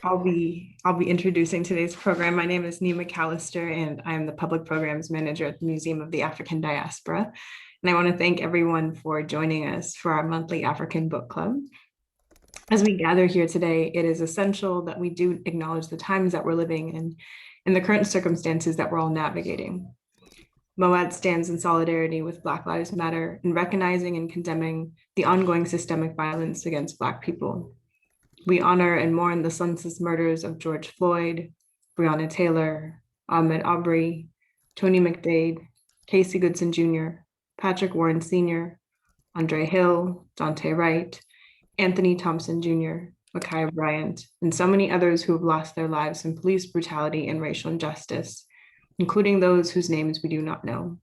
I'll be introducing today's program. My name is Nia McAllister, and I am the Public Programs Manager at the Museum of the African Diaspora. And I want to thank everyone for joining us for our monthly African Book Club. As we gather here today, it is essential that we do acknowledge the times that we're living in and the current circumstances that we're all navigating. MoAD stands in solidarity with Black Lives Matter in recognizing and condemning the ongoing systemic violence against Black people. We honor and mourn the senseless murders of George Floyd, Breonna Taylor, Ahmaud Arbery, Tony McDade, Casey Goodson Jr., Patrick Warren Sr., Andre Hill, Dante Wright, Anthony Thompson Jr., Ma'Khia Bryant, and so many others who have lost their lives in police brutality and racial injustice, including those whose names we do not know.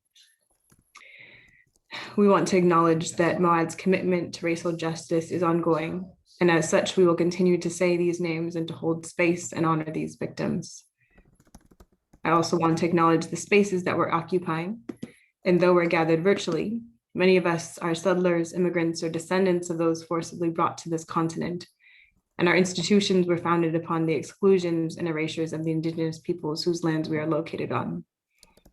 We want to acknowledge that MoAD's commitment to racial justice is ongoing, and as such, we will continue to say these names and to hold space and honor these victims. I also want to acknowledge the spaces that we're occupying, and though we're gathered virtually, many of us are settlers, immigrants, or descendants of those forcibly brought to this continent, and our institutions were founded upon the exclusions and erasures of the indigenous peoples whose lands we are located on.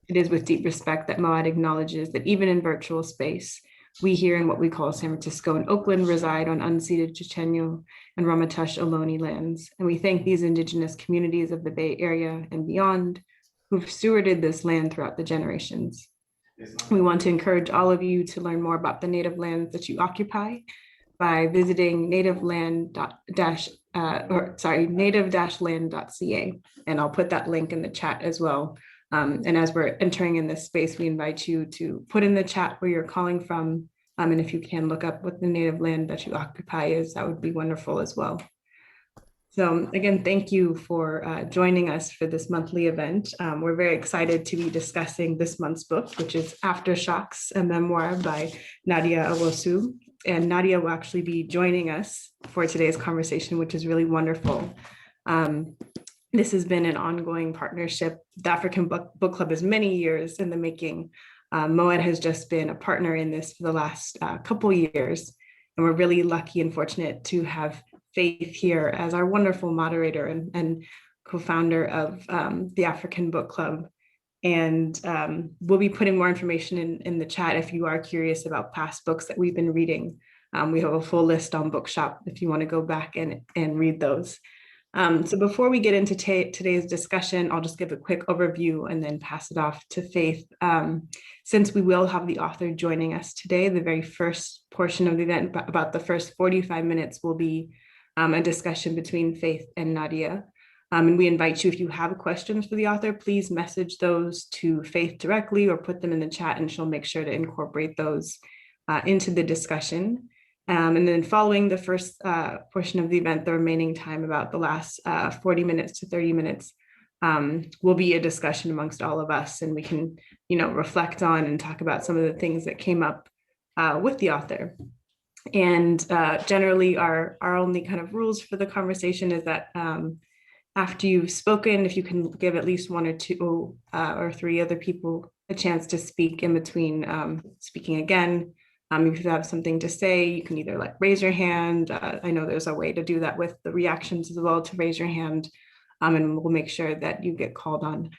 It is with deep respect that MoAD acknowledges that even in virtual space, we here in what we call San Francisco and Oakland reside on unceded Chochenyo and Ramaytush Ohlone lands, and we thank these indigenous communities of the Bay Area and beyond who've stewarded this land throughout the generations. We want to encourage all of you to learn more about the native lands that you occupy by visiting native-land.ca, and I'll put that link in the chat as well. And as we're entering in this space, we invite you to put in the chat where you're calling from, and if you can look up what the native land that you occupy is, that would be wonderful as well. So again, thank you for joining us for this monthly event. We're very excited to be discussing this month's book, which is Aftershocks, a memoir by Nadia Owusu. And Nadia will actually be joining us for today's conversation, which is really wonderful. This has been an ongoing partnership. The African Book Club is many years in the making. MoAD has just been a partner in this for the last couple years. And we're really lucky and fortunate to have Faith here as our wonderful moderator and co-founder of the African Book Club. And we'll be putting more information in the chat if you are curious about past books that we've been reading. We have a full list on Bookshop if you want to go back and read those. So before we get into today's discussion, I'll just give a quick overview and then pass it off to Faith. Since we will have the author joining us today, the very first portion of the event, about the first 45 minutes, will be a discussion between Faith and Nadia. And we invite you, if you have questions for the author, please message those to Faith directly or put them in the chat, and she'll make sure to incorporate those into the discussion. And then following the first portion of the event, the remaining time, about the last 40 minutes to 30 minutes, will be a discussion amongst all of us, and we can, reflect on and talk about some of the things that came up with the author. And generally, our only kind of rules for the conversation is that after you've spoken, if you can give at least one or two or three other people a chance to speak in between speaking again. If you have something to say, you can either raise your hand. I know there's a way to do that with the reactions as well, to raise your hand, and we'll make sure that you get called on.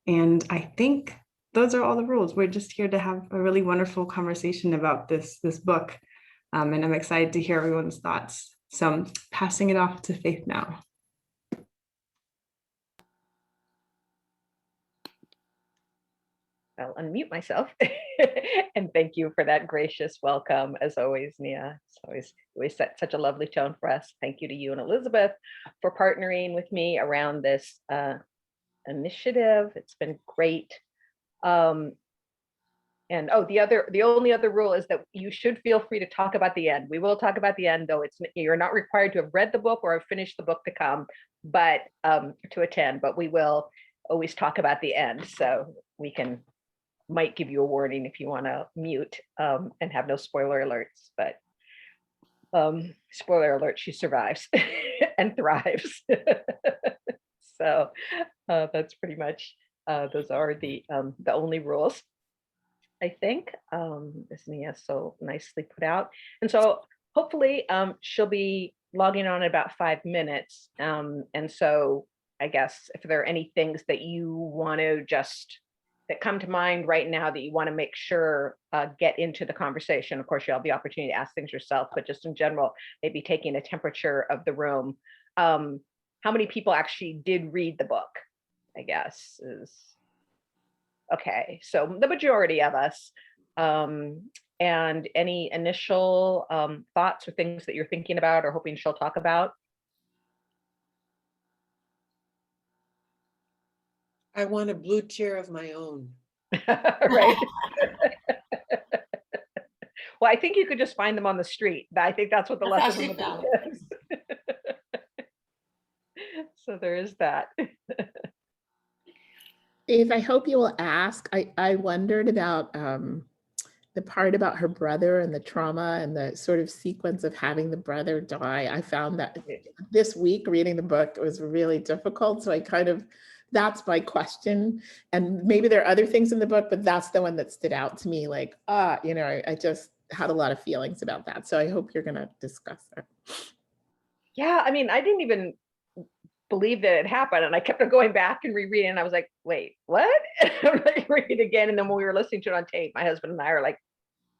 And I think those are all the rules. We're just here to have a really wonderful conversation about this book. And I'm excited to hear everyone's thoughts. So I'm passing it off to Faith now. I'll unmute myself. And thank you for that gracious welcome, as always, Nia. It's always set such a lovely tone for us. Thank you to you and Elizabeth for partnering with me around this initiative. It's been great. And the only other rule is that you should feel free to talk about the end. We will talk about the end, though you're not required to have read the book or have finished the book to come, but to attend. But we will always talk about the end, so we might give you a warning if you want to mute and have no spoiler alerts. But spoiler alert: she survives and thrives. So that's pretty much those are the only rules, I think. As Nia so nicely put out. And so hopefully she'll be logging on in about 5 minutes. And so I guess if there are any things that you want to that come to mind right now that you want to make sure get into the conversation. Of course, you'll have the opportunity to ask things yourself, but just in general, maybe taking a temperature of the room. How many people actually did read the book, I guess is, okay. So the majority of us. And any initial thoughts or things that you're thinking about or hoping she'll talk about? I want a blue chair of my own. Right. Well, I think you could just find them on the street. I think that's what the lesson from the book is. So there is that. Dave, I hope you will ask. I wondered about the part about her brother and the trauma and the sort of sequence of having the brother die. I found that this week reading the book was really difficult. So that's my question. And maybe there are other things in the book, but that's the one that stood out to me. Like, I just had a lot of feelings about that. So I hope you're going to discuss that. Yeah, I mean, I didn't even believe that it happened, and I kept on going back and rereading, and I was like, wait, what? I'm like, read it again. And then when we were listening to it on tape, my husband and I are like,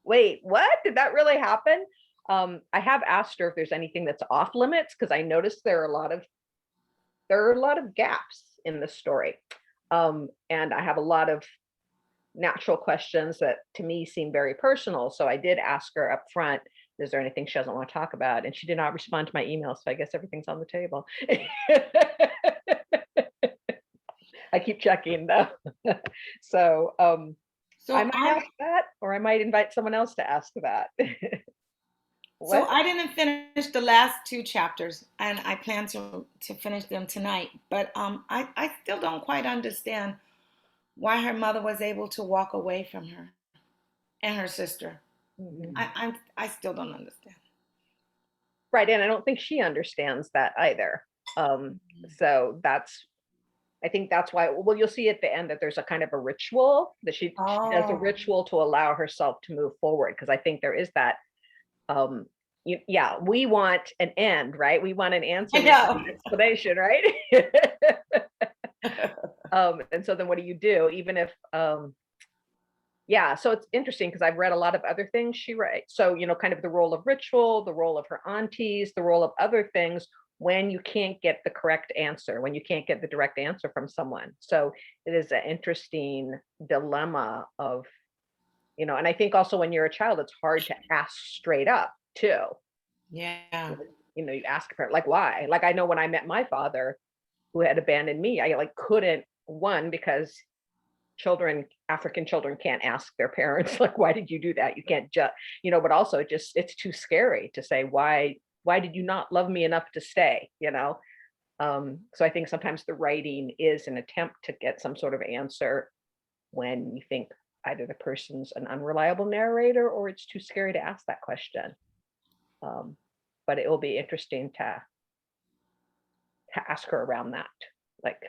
wait, what? Did that really happen? I have asked her if there's anything that's off limits, because I noticed there are a lot of gaps in the story. And I have a lot of natural questions that to me seem very personal. So I did ask her up front, is there anything she doesn't want to talk about? And she did not respond to my email. So I guess everything's on the table. I keep checking though. So I might ask that, or I might invite someone else to ask that. So I didn't finish the last 2 chapters, and I plan to finish them tonight. But I still don't quite understand why her mother was able to walk away from her and her sister. Mm-hmm. I still don't understand. Right, and I don't think she understands that either. So I think that's why. Well, you'll see at the end that there's a kind of a ritual that she does a ritual to allow herself to move forward, because I think there is that. We want an end, right? We want an answer, an explanation, right? And so then what do you do? Even if, so it's interesting because I've read a lot of other things she writes. So, kind of the role of ritual, the role of her aunties, the role of other things when you can't get the correct answer, when you can't get the direct answer from someone. So it is an interesting dilemma of, and I think also when you're a child, it's hard to ask straight up too. Yeah. You ask a parent, like, why? Like, I know when I met my father who had abandoned me, I couldn't, because African children can't ask their parents, like, why did you do that? You can't just, but also it's too scary to say, why did you not love me enough to stay? So I think sometimes the writing is an attempt to get some sort of answer when you think either the person's an unreliable narrator or it's too scary to ask that question. But it will be interesting to ask her around that, like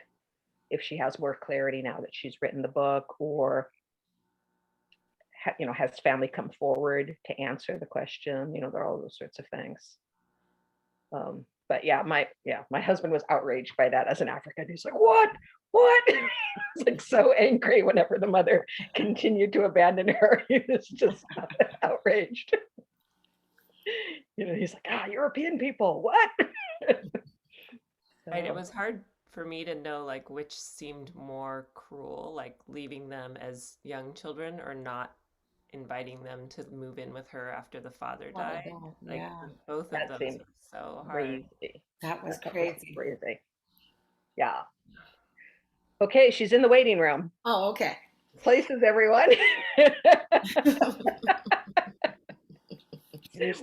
if she has more clarity now that she's written the book, or has family come forward to answer the question. There are all those sorts of things. But my husband was outraged by that as an African. He's like, what? He's like so angry whenever the mother continued to abandon her. He was just outraged. He's like, European people, what? Right, it was hard for me to know like which seemed more cruel, like leaving them as young children or not inviting them to move in with her after the father died. Like both of them seemed so hard. Crazy. That was crazy. Yeah. Okay, she's in the waiting room. Oh, okay. Places, everyone.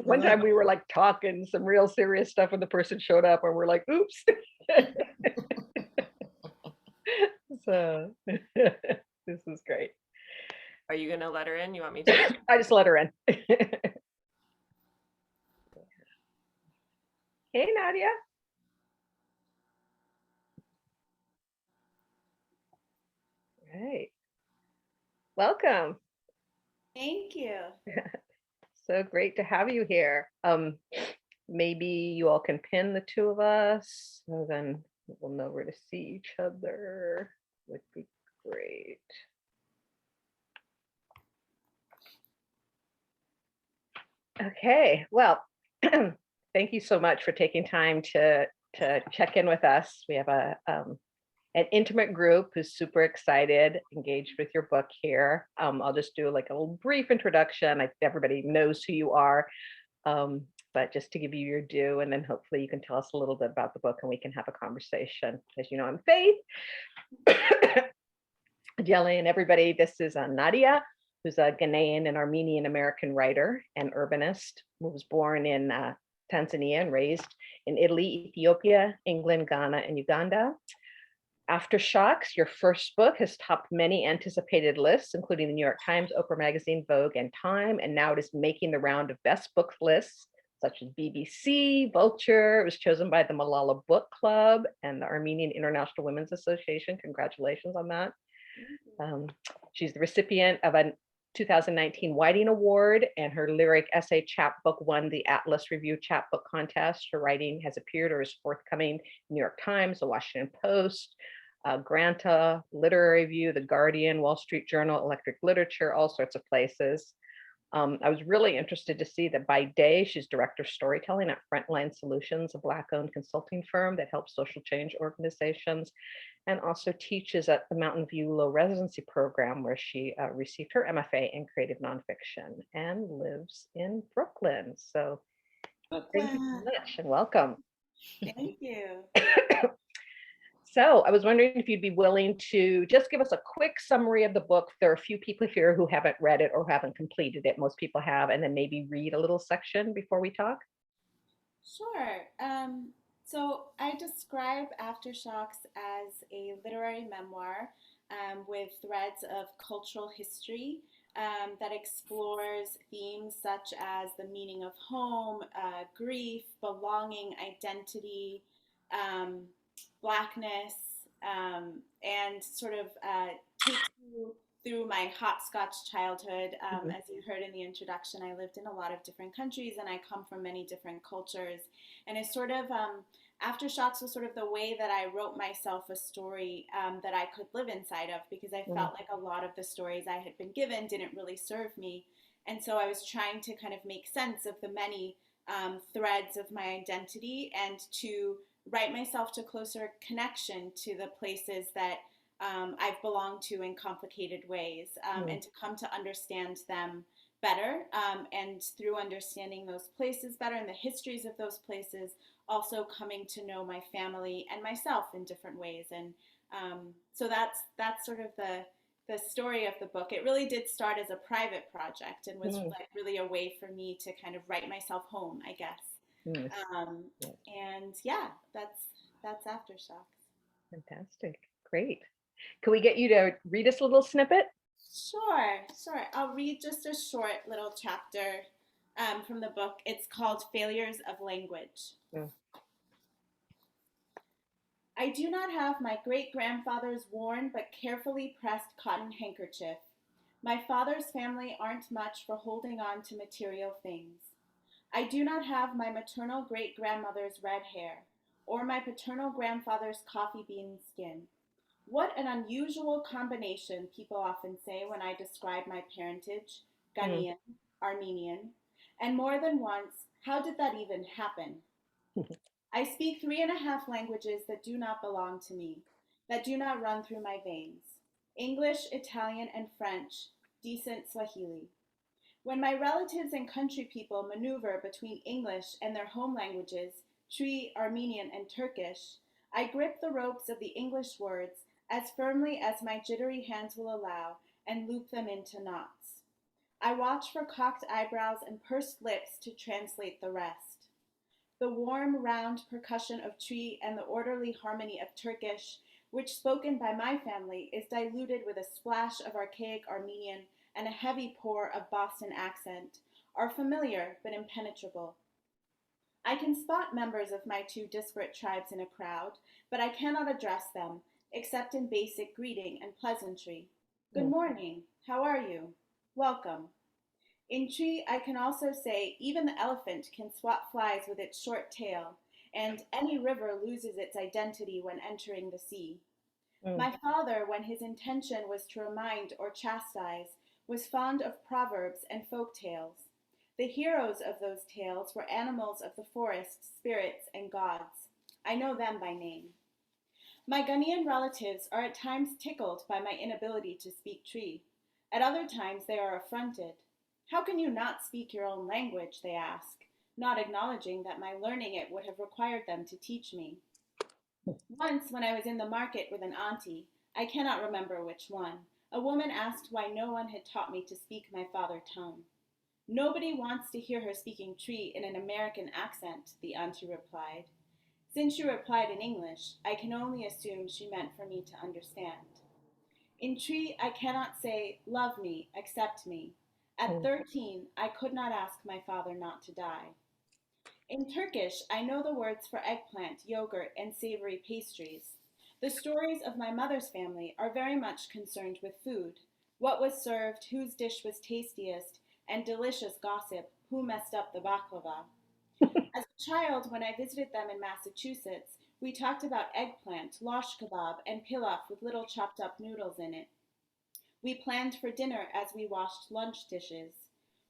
One time we were like talking some real serious stuff when the person showed up, and we're like, oops. So this is great. Are you gonna let her in? You want me to? I just let her in. Hey, Nadia. Right. Welcome. Thank you. So great to have you here. maybe you all can pin the two of us, so then we'll know where to see each other. Would be great. Okay, well, thank you so much for taking time to check in with us. We have an intimate group who's super excited, engaged with your book here. I'll just do like a little brief introduction. Everybody knows who you are, but just to give you your due, and then hopefully you can tell us a little bit about the book and we can have a conversation. As you know, I'm Faith Adiele, and everybody, this is Nadia, who's a Ghanaian and Armenian American writer and urbanist who was born in Tanzania and raised in Italy, Ethiopia, England, Ghana, and Uganda. Aftershocks, your first book, has topped many anticipated lists, including the New York Times, Oprah Magazine, Vogue, and Time, and now it is making the round of best book lists, such as BBC, Vulture. It was chosen by the MALALA Book Club and the Armenian International Women's Association. Congratulations on that. She's the recipient of a 2019 Whiting Award, and her lyric essay chapbook won the Atlas Review Chapbook Contest. Her writing has appeared or is forthcoming in New York Times, the Washington Post, Granta, Literary Review, The Guardian, Wall Street Journal, Electric Literature, all sorts of places. I was really interested to see that by day, she's director of storytelling at Frontline Solutions, a Black-owned consulting firm that helps social change organizations, and also teaches at the Mountain View Low Residency Program, where she received her MFA in creative nonfiction, and lives in Brooklyn. So thank you so much and welcome. Thank you. So I was wondering if you'd be willing to just give us a quick summary of the book. There are a few people here who haven't read it or haven't completed it. Most people have, and then maybe read a little section before we talk. Sure. So I describe Aftershocks as a literary memoir with threads of cultural history that explores themes such as the meaning of home, grief, belonging, identity, Blackness, and sort of takes you through my hopscotch childhood. As you heard in the introduction, I lived in a lot of different countries and I come from many different cultures. And it's sort of, Aftershocks was sort of the way that I wrote myself a story that I could live inside of, because I felt like a lot of the stories I had been given didn't really serve me. And so I was trying to kind of make sense of the many threads of my identity and to write myself to closer connection to the places that I've belonged to in complicated ways, and to come to understand them better. And through understanding those places better and the histories of those places, also coming to know my family and myself in different ways. And so that's sort of the story of the book. It really did start as a private project and was like really a way for me to kind of write myself home, I guess. And yeah, that's Aftershocks. Fantastic. Great. Can we get you to read us a little snippet? Sure. I'll read just a short little chapter from the book. It's called Failures of Language. I do not have my great-grandfather's worn but carefully pressed cotton handkerchief. My father's family aren't much for holding on to material things. I do not have my maternal great-grandmother's red hair, or my paternal grandfather's coffee bean skin. What an unusual combination, people often say when I describe my parentage, Ghanaian, Armenian, and more than once, how did that even happen? I speak 3.5 languages that do not belong to me, that do not run through my veins. English, Italian, and French, decent Swahili. When my relatives and country people maneuver between English and their home languages, Twi, Armenian, and Turkish, I grip the ropes of the English words as firmly as my jittery hands will allow and loop them into knots. I watch for cocked eyebrows and pursed lips to translate the rest. The warm, round percussion of Twi and the orderly harmony of Turkish, which spoken by my family is diluted with a splash of archaic Armenian and a heavy pour of Boston accent, are familiar but impenetrable. I can spot members of my two disparate tribes in a crowd, but I cannot address them, except in basic greeting and pleasantry. Good morning. How are you? Welcome. In tree, I can also say even the elephant can swat flies with its short tail, and any river loses its identity when entering the sea. Mm. My father, when his intention was to remind or chastise, was fond of proverbs and folk tales. The heroes of those tales were animals of the forest, spirits, and gods. I know them by name. My Ghanaian relatives are at times tickled by my inability to speak Tree. At other times they are affronted. How can you not speak your own language, they ask, not acknowledging that my learning it would have required them to teach me. Once, when I was in the market with an auntie, I cannot remember which one, a woman asked why no one had taught me to speak my father tongue. Nobody wants to hear her speaking Tree in an American accent, the auntie replied. Since she replied in English, I can only assume she meant for me to understand. In Tree, I cannot say, love me, accept me. At 13, I could not ask my father not to die. In Turkish, I know the words for eggplant, yogurt, and savory pastries. The stories of my mother's family are very much concerned with food. What was served, whose dish was tastiest, and delicious gossip, who messed up the baklava. As a child, when I visited them in Massachusetts, we talked about eggplant, losh kebab, and pilaf with little chopped up noodles in it. We planned for dinner as we washed lunch dishes.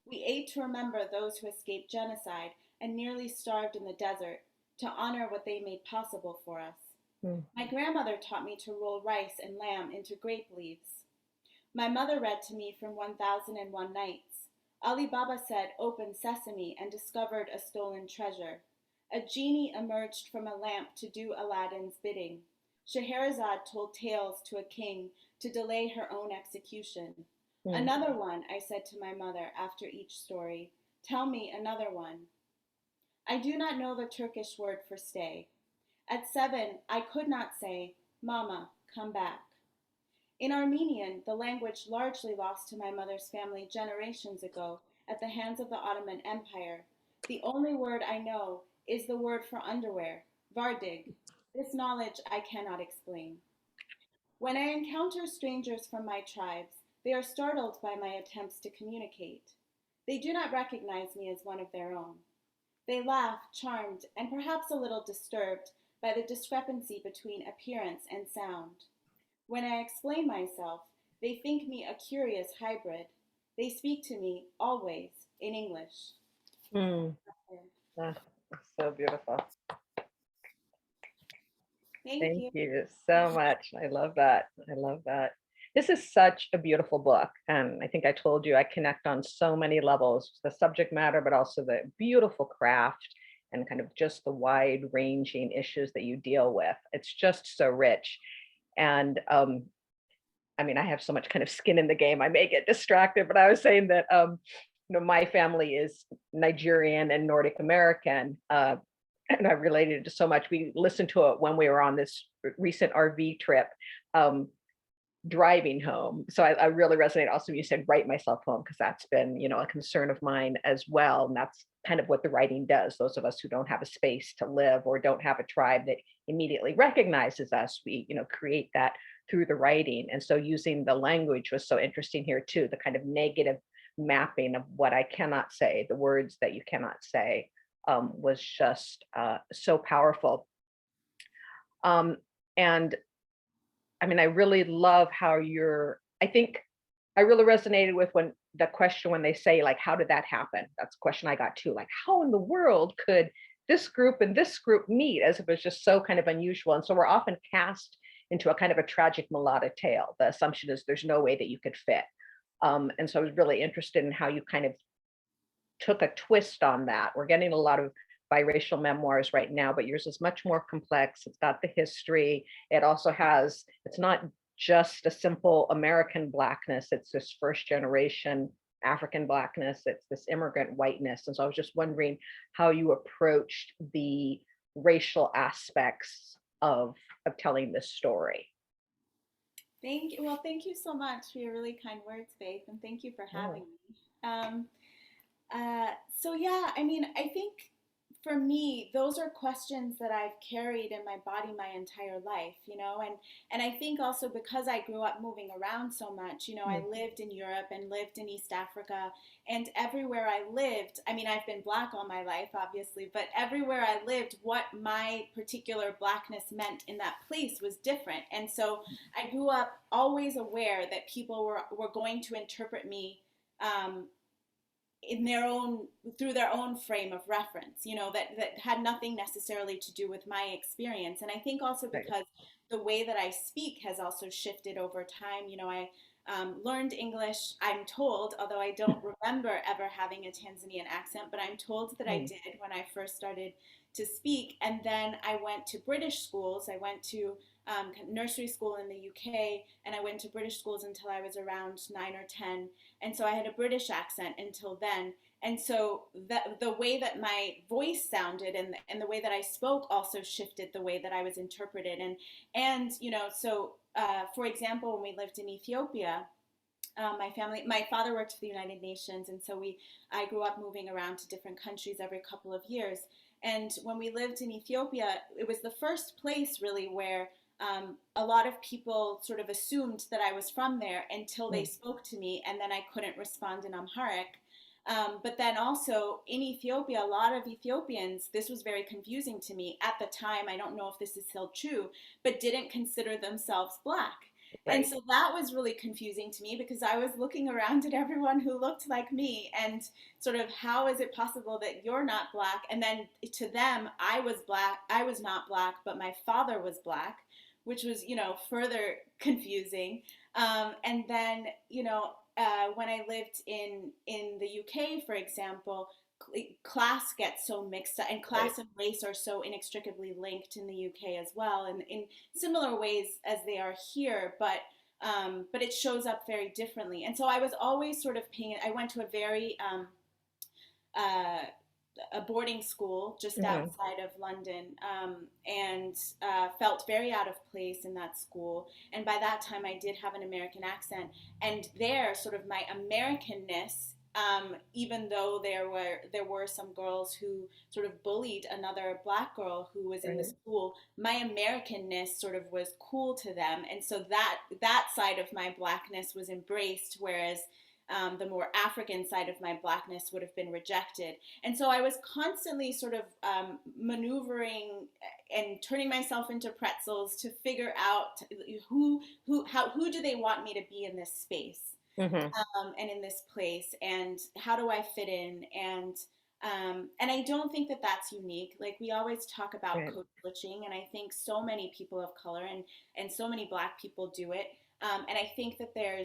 We ate to remember those who escaped genocide and nearly starved in the desert, to honor what they made possible for us. Mm. My grandmother taught me to roll rice and lamb into grape leaves. My mother read to me from 1001 Nights. Ali Baba said, "Open sesame," and discovered a stolen treasure. A genie emerged from a lamp to do Aladdin's bidding. Scheherazade told tales to a king to delay her own execution. Another one, I said to my mother after each story. Tell me another one. I do not know the Turkish word for stay. At 7, I could not say, Mama, come back. In Armenian, the language largely lost to my mother's family generations ago at the hands of the Ottoman Empire, the only word I know is the word for underwear, vardig. This knowledge I cannot explain. When I encounter strangers from my tribes, they are startled by my attempts to communicate. They do not recognize me as one of their own. They laugh, charmed, and perhaps a little disturbed by the discrepancy between appearance and sound. When I explain myself, they think me a curious hybrid. They speak to me, always, in English. Mm. Oh, so beautiful. Thank you so much. I love that. I love that. This is such a beautiful book. And I think I told you I connect on so many levels, the subject matter, but also the beautiful craft and kind of just the wide ranging issues that you deal with. It's just so rich. And I mean, I have so much kind of skin in the game, I may get distracted, but I was saying that, my family is Nigerian and Nordic American. And I related to so much. We listened to it when we were on this recent RV trip, driving home. So I really resonate. Also, you said write myself home, because that's been, a concern of mine as well. And that's kind of what the writing does. Those of us who don't have a space to live or don't have a tribe that immediately recognizes us, we, create that through the writing. And so using the language was so interesting here too, the kind of negative mapping of what I cannot say, the words that you cannot say, was just so powerful. And I mean, I really love how I think I really resonated with when they say, like, how did that happen? That's a question I got too, like, how in the world could this group and this group meet, as if it's just so kind of unusual. And so we're often cast into a kind of a tragic mulata tale. The assumption is there's no way that you could fit. And so I was really interested in how you kind of took a twist on that. We're getting a lot of biracial memoirs right now, but yours is much more complex. It's got the history. It also has, it's not just a simple American Blackness, it's this first generation African Blackness, it's this immigrant whiteness. And so I was just wondering how you approached the racial aspects of telling this story. Thank you. Well, thank you so much for your really kind words, Faith, and thank you for having me. So yeah, I mean, I think for me, those are questions that I've carried in my body my entire life, you know, and I think also because I grew up moving around so much, you know, I lived in Europe and lived in East Africa, and everywhere I lived, I mean, I've been Black all my life, obviously, but everywhere I lived, what my particular Blackness meant in that place was different. And so I grew up always aware that people were going to interpret me in their own, through their own frame of reference, you know, that had nothing necessarily to do with my experience. And I think also because the way that I speak has also shifted over time. You know, I learned English, I'm told, although I don't remember ever having a Tanzanian accent, but I'm told that I did when I first started to speak. And then I went to British schools. I went to nursery school in the UK, and I went to British schools until I was around 9 or 10. And so I had a British accent until then. And so the way that my voice sounded and the way that I spoke also shifted the way that I was interpreted. And you know, so for example, when we lived in Ethiopia, my father worked for the United Nations, and so I grew up moving around to different countries every couple of years. And when we lived in Ethiopia, it was the first place really where a lot of people sort of assumed that I was from there until they spoke to me, and then I couldn't respond in Amharic. But then also in Ethiopia, a lot of Ethiopians, this was very confusing to me at the time. I don't know if this is still true, but didn't consider themselves Black. Right. And so that was really confusing to me because I was looking around at everyone who looked like me and sort of, how is it possible that you're not Black? And then to them, I was Black. I was not Black, but my father was Black, which was, you know, further confusing. And then, you know, when I lived in the UK, for example, class gets so mixed up, and class and race are so inextricably linked in the UK as well, and in similar ways as they are here, but it shows up very differently. And so I was always sort of I went to a very a boarding school just outside of London, and felt very out of place in that school. And by that time, I did have an American accent, and there, sort of my Americanness, even though there were some girls who sort of bullied another Black girl who was in the school, my Americanness sort of was cool to them, and so that side of my Blackness was embraced, whereas the more African side of my Blackness would have been rejected. And so I was constantly sort of maneuvering and turning myself into pretzels to figure out who do they want me to be in this space, and in this place, and how do I fit in, and I don't think that that's unique. Like, we always talk about code switching, and I think so many people of color and so many Black people do it, and I think that there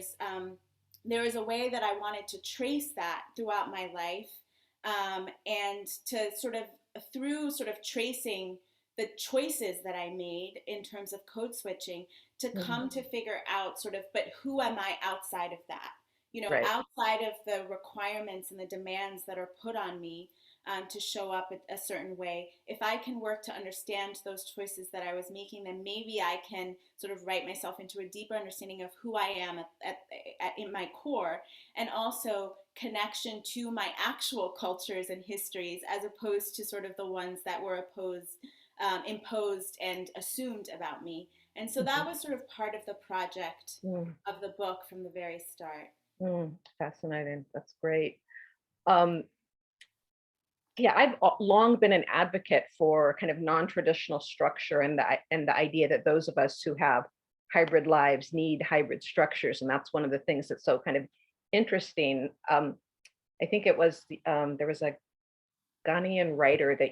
is a way that I wanted to trace that throughout my life, and to through tracing the choices that I made in terms of code switching, to come to figure out but who am I outside of that? You know, outside of the requirements and the demands that are put on me to show up a certain way. If I can work to understand those choices that I was making, then maybe I can sort of write myself into a deeper understanding of who I am in my core, and also connection to my actual cultures and histories, as opposed to sort of the ones that were imposed and assumed about me. And so that was sort of part of the project of the book from the very start. Fascinating. That's great. Yeah, I've long been an advocate for kind of non-traditional structure, and the idea that those of us who have hybrid lives need hybrid structures, and that's one of the things that's so kind of interesting. I think it was there was a Ghanaian writer that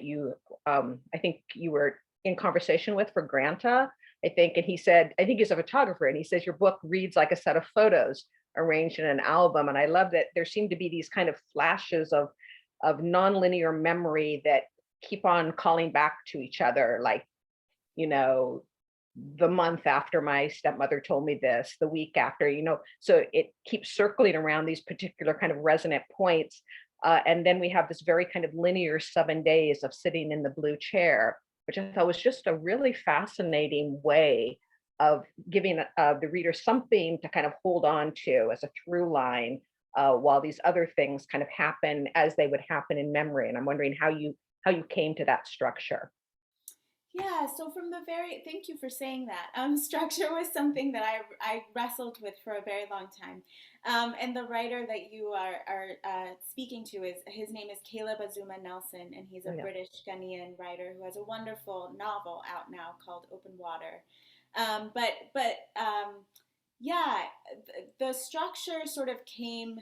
I think you were in conversation with for Granta, I think, and he said, I think he's a photographer, and he says your book reads like a set of photos arranged in an album. And I love that there seem to be these kind of flashes of nonlinear memory that keep on calling back to each other, like, you know, the month after my stepmother told me this, the week after, you know, so it keeps circling around these particular kind of resonant points. And then we have this very kind of linear 7 days of sitting in the blue chair, which I thought was just a really fascinating way of giving the reader something to kind of hold on to as a through line, while these other things kind of happen as they would happen in memory. And I'm wondering how you how you came to that structure. Yeah, so thank you for saying that. Structure was something that I wrestled with for a very long time. And the writer that you are speaking to his name is Caleb Azuma Nelson, and he's a British Ghanaian writer who has a wonderful novel out now called Open Water. Yeah, the structure sort of came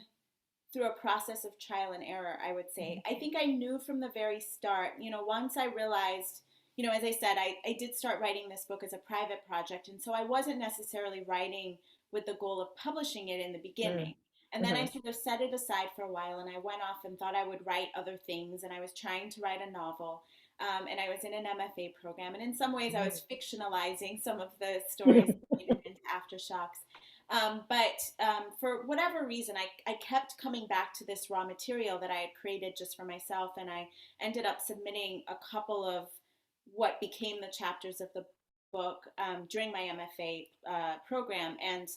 through a process of trial and error, I would say. I think I knew from the very start, once I realized, as I said, I did start writing this book as a private project. And so I wasn't necessarily writing with the goal of publishing it in the beginning. And then I sort of set it aside for a while, and I went off and thought I would write other things. And I was trying to write a novel. And I was in an MFA program. And in some ways, I was fictionalizing some of the stories that made it into Aftershocks. For whatever reason, I kept coming back to this raw material that I had created just for myself. And I ended up submitting a couple of what became the chapters of the book during my MFA program. And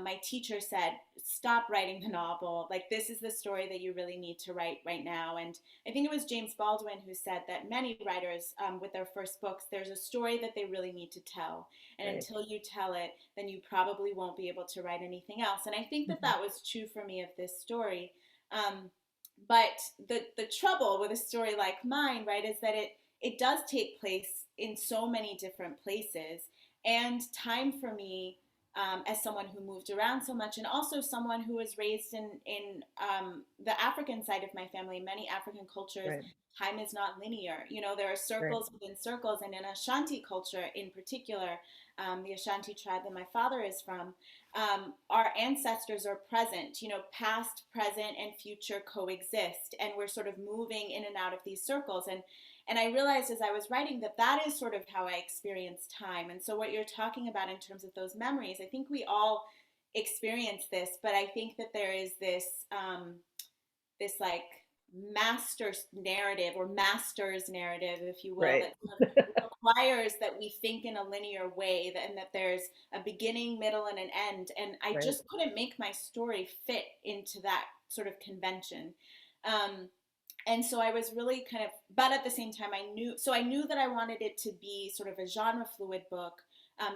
my teacher said, stop writing the novel. Like, this is the story that you really need to write right now. And I think it was James Baldwin who said that many writers with their first books, there's a story that they really need to tell. And until you tell it, then you probably won't be able to write anything else. And I think that that was true for me of this story. But the trouble with a story like mine, right, is that it does take place in so many different places. And time for me, as someone who moved around so much, and also someone who was raised in the African side of my family, many African cultures, time is not linear. There are circles within circles, and in Ashanti culture in particular, the Ashanti tribe that my father is from, our ancestors are present. Past, present, and future coexist, and we're sort of moving in and out of these circles. And I realized as I was writing that is sort of how I experience time. And so what you're talking about in terms of those memories, I think we all experience this, but I think that there is this like master's narrative, or master's narrative, if you will, that requires that we think in a linear way, and that there's a beginning, middle, and an end. And I just couldn't make my story fit into that sort of convention. And so I was really but at the same time I knew that I wanted it to be sort of a genre fluid book,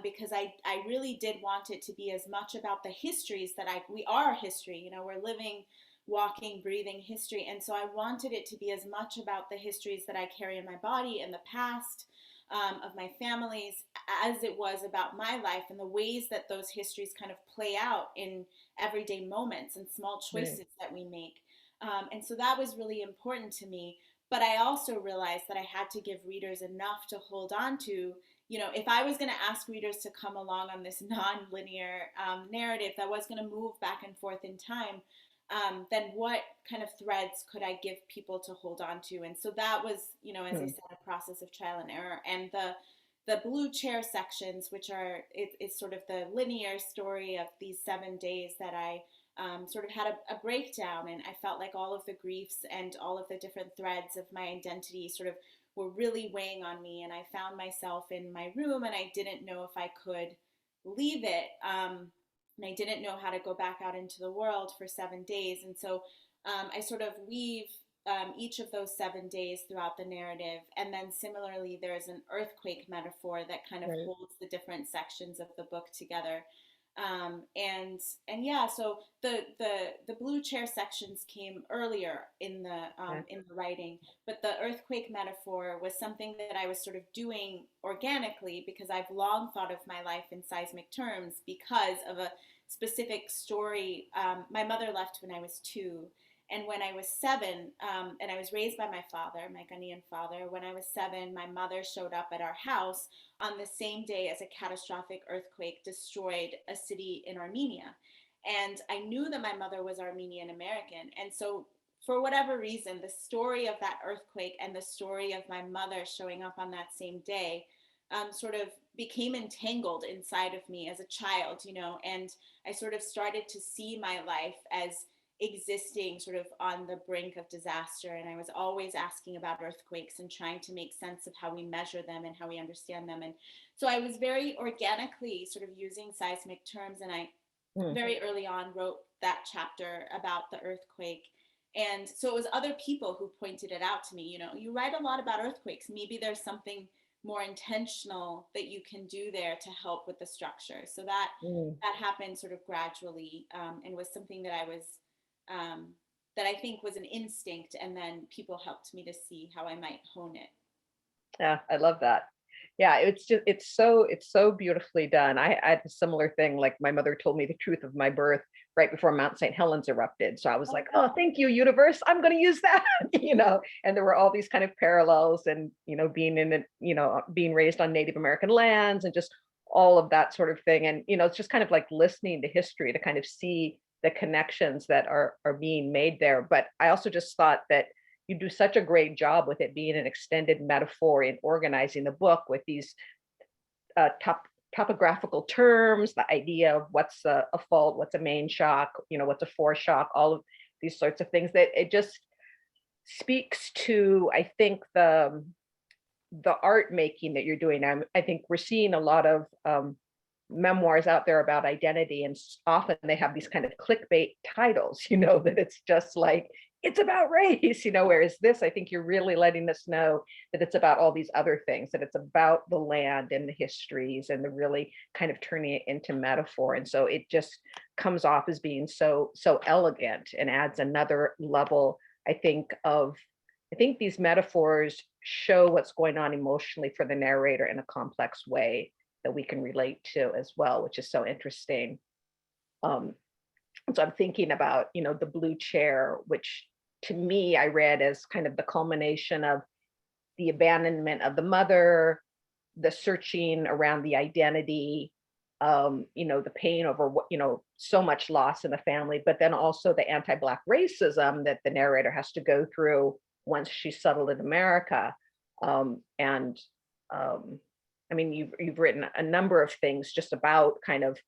because I really did want it to be as much about the histories that we are history, we're living, walking, breathing history. And so I wanted it to be as much about the histories that I carry in my body and the past of my families, as it was about my life, and the ways that those histories kind of play out in everyday moments and small choices that we make. And so that was really important to me. But I also realized that I had to give readers enough to hold on to. If I was going to ask readers to come along on this non-linear narrative that was going to move back and forth in time, then what kind of threads could I give people to hold on to? And so that was, as I said, a process of trial and error. And the blue chair sections, which it's sort of the linear story of these 7 days that I sort of had a breakdown, and I felt like all of the griefs and all of the different threads of my identity sort of were really weighing on me, and I found myself in my room, and I didn't know if I could leave it, and I didn't know how to go back out into the world for 7 days. And so I sort of weave each of those 7 days throughout the narrative. And then similarly, there's an earthquake metaphor that kind of holds the different sections of the book together. And yeah, so the blue chair sections came earlier in the writing, but the earthquake metaphor was something that I was sort of doing organically, because I've long thought of my life in seismic terms because of a specific story. My mother left when I was 2. And when I was 7, and I was raised by my father, my Ghanaian father, when I was 7, my mother showed up at our house on the same day as a catastrophic earthquake destroyed a city in Armenia. And I knew that my mother was Armenian American. And so for whatever reason, the story of that earthquake and the story of my mother showing up on that same day sort of became entangled inside of me as a child, and I sort of started to see my life as existing sort of on the brink of disaster. And I was always asking about earthquakes and trying to make sense of how we measure them and how we understand them. And so I was very organically sort of using seismic terms, and I very early on wrote that chapter about the earthquake. And so it was other people who pointed it out to me. You know, you write a lot about earthquakes. Maybe there's something more intentional that you can do there to help with the structure. So that happened sort of gradually, and was something that that I think was an instinct, and then people helped me to see how I might hone it. Yeah, I love that. Yeah, it's so beautifully done. I had a similar thing. Like my mother told me the truth of my birth right before Mount St. Helens erupted. So I was like, oh, thank you, universe. I'm going to use that, you know. And there were all these kind of parallels, and being in it, being raised on Native American lands, and just all of that sort of thing. And it's just kind of like listening to history to kind of see the connections that are being made there. But I also just thought that you do such a great job with it being an extended metaphor in organizing the book with these topographical terms, the idea of what's a fault, what's a main shock, what's a foreshock, all of these sorts of things, that it just speaks to, I think, the art making that you're doing. I think we're seeing a lot of memoirs out there about identity, and often they have these kind of clickbait titles, that it's just like, it's about race, whereas this, I think you're really letting us know that it's about all these other things, that it's about the land and the histories, and the really kind of turning it into metaphor. And so it just comes off as being so elegant, and adds another level, I think these metaphors show what's going on emotionally for the narrator in a complex way that we can relate to as well, which is so interesting. So I'm thinking about, the blue chair, which to me, I read as kind of the culmination of the abandonment of the mother, the searching around the identity, the pain over what, so much loss in the family, but then also the anti-Black racism that the narrator has to go through once she's settled in America. I mean, you've written a number of things just about kind of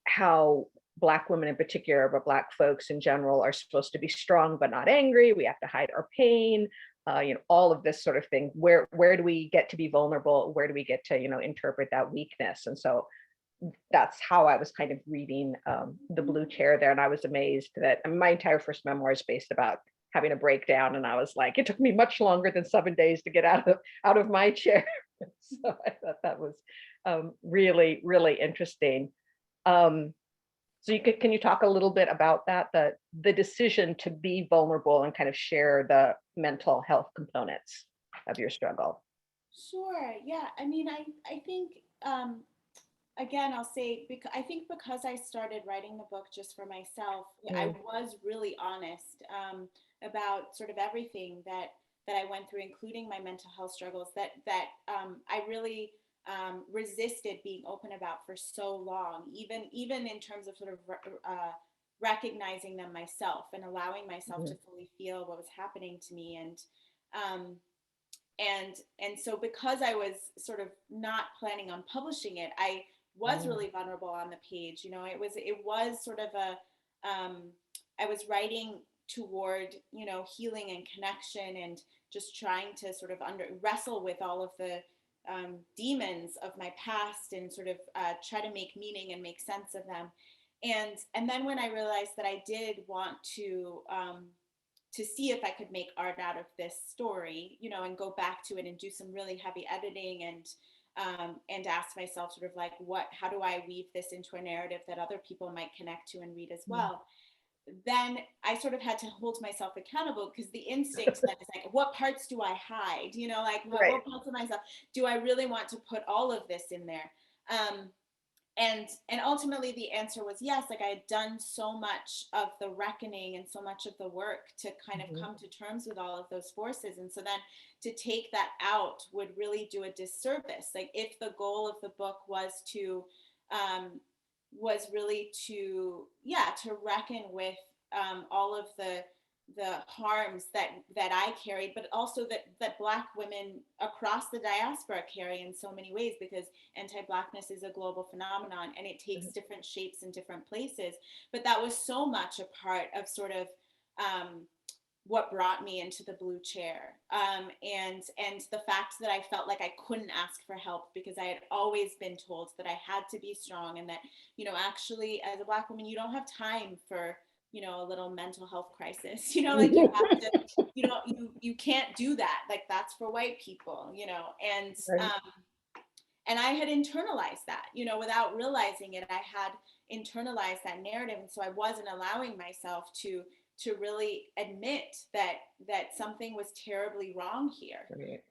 how Black women in particular, but Black folks in general, are supposed to be strong but not angry. We have to hide our pain, all of this sort of thing. Where do we get to be vulnerable? Where do we get to, interpret that weakness? And so that's how I was kind of reading the blue chair there. And I was amazed that my entire first memoir is based about having a breakdown. And I was like, it took me much longer than 7 days to get out of my chair. So I thought that was really, really interesting. So can you talk a little bit about that, the decision to be vulnerable and kind of share the mental health components of your struggle? Sure. Yeah. I mean, I think, again, I'll say, I think because I started writing the book just for myself, I was really honest about sort of everything that I went through, including my mental health struggles that I really resisted being open about for so long, even in terms of sort of recognizing them myself and allowing myself to fully feel what was happening to me. And so because I was sort of not planning on publishing it, I was really vulnerable on the page. It was sort of I was writing toward, healing and connection, and just trying to sort of wrestle with all of the demons of my past, and sort of try to make meaning and make sense of them. And then when I realized that I did want to see if I could make art out of this story, and go back to it and do some really heavy editing, and ask myself sort of like, how do I weave this into a narrative that other people might connect to and read as well? Then I sort of had to hold myself accountable, because the instinct then is like, what parts do I hide? What parts of myself do I really want to put all of this in there? And ultimately the answer was yes. Like, I had done so much of the reckoning and so much of the work to kind of come to terms with all of those forces. And so then to take that out would really do a disservice. Like, if the goal of the book was really to reckon with all of the harms that I carried, but also that Black women across the diaspora carry in so many ways, because anti-Blackness is a global phenomenon, and it takes different shapes in different places. But that was so much a part of sort of what brought me into the blue chair, and the fact that I felt like I couldn't ask for help, because I had always been told that I had to be strong, and that, actually, as a Black woman, you don't have time for a little mental health crisis, like you have to, you can't do that. Like that's for white people, and, Right. and I had internalized that, without realizing it. I had internalized that narrative. And so I wasn't allowing myself to really admit that something was terribly wrong here. Right.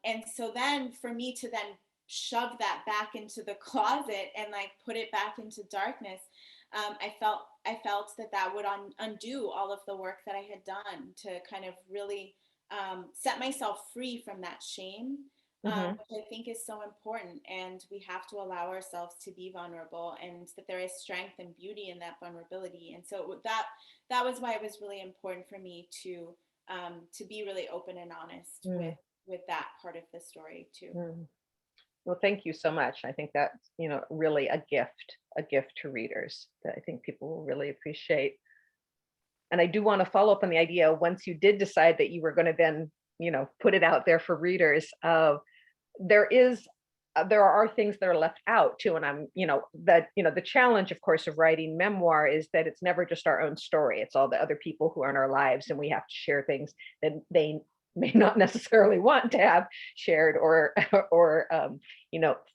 And so then for me to then shove that back into the closet and like put it back into darkness, I felt that would undo all of the work that I had done to kind of really set myself free from that shame, which I think is so important. And we have to allow ourselves to be vulnerable, and that there is strength and beauty in that vulnerability. And so that was why it was really important for me to be really open and honest with that part of the story too. Well, thank you so much. I think that's, really a gift to readers that I think people will really appreciate. And I do want to follow up on the idea, once you did decide that you were going to then, put it out there for readers, there are things that are left out too. And I'm, the challenge, of course, of writing memoir is that it's never just our own story. It's all the other people who are in our lives, and we have to share things that they may not necessarily want to have shared or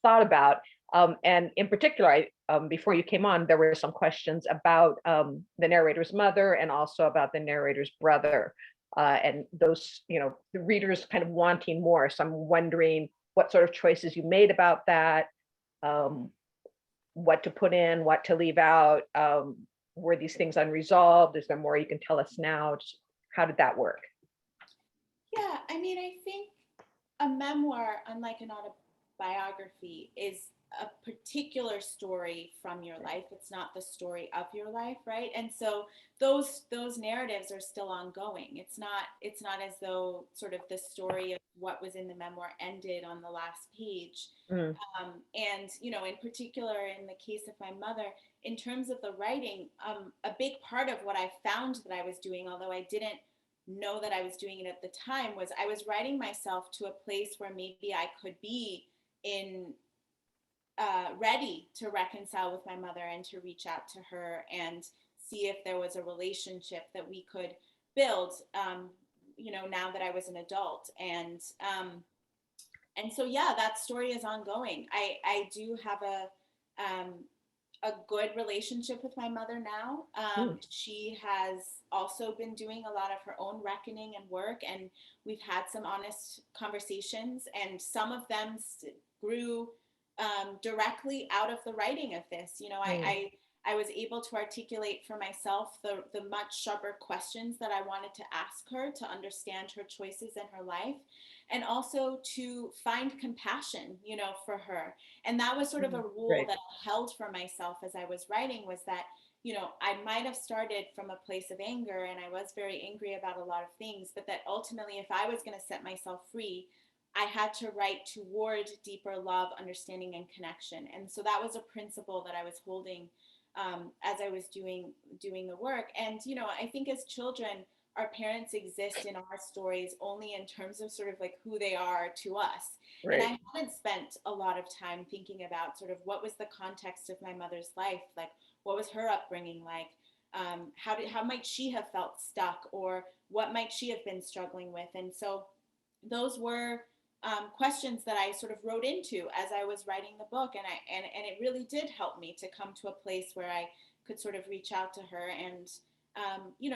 thought about. And in particular, before you came on, there were some questions about the narrator's mother and also about the narrator's brother, and those, the readers kind of wanting more. So I'm wondering what sort of choices you made about that, what to put in, what to leave out. Were these things unresolved? Is there more you can tell us now? Just how did that work? Yeah, I mean, I think a memoir, unlike an autobiography, is a particular story from your life. It's not the story of your life, right? And so those narratives are still ongoing. It's not as though sort of the story of what was in the memoir ended on the last page. And in particular, in the case of my mother, in terms of the writing, a big part of what I found that I was doing, although I didn't know that I was doing it at the time, was I was writing myself to a place where maybe I could be ready to reconcile with my mother and to reach out to her and see if there was a relationship that we could build, now that I was an adult. And so, yeah, that story is ongoing. I do have a good relationship with my mother now. She has also been doing a lot of her own reckoning and work, and we've had some honest conversations, and some of them grew directly out of the writing of this. I was able to articulate for myself the much sharper questions that I wanted to ask her to understand her choices in her life, and also to find compassion, for her. And that was sort of a rule that I held for myself as I was writing, was that, I might have started from a place of anger, and I was very angry about a lot of things, but that ultimately, if I was going to set myself free, I had to write toward deeper love, understanding, and connection. And so that was a principle that I was holding as I was doing the work. And, I think as children, our parents exist in our stories only in terms of sort of like who they are to us. Right. And I haven't spent a lot of time thinking about sort of what was the context of my mother's life, like what was her upbringing like, how might she have felt stuck, or what might she have been struggling with. And so those were questions that I sort of wrote into as I was writing the book, and it really did help me to come to a place where I could sort of reach out to her. And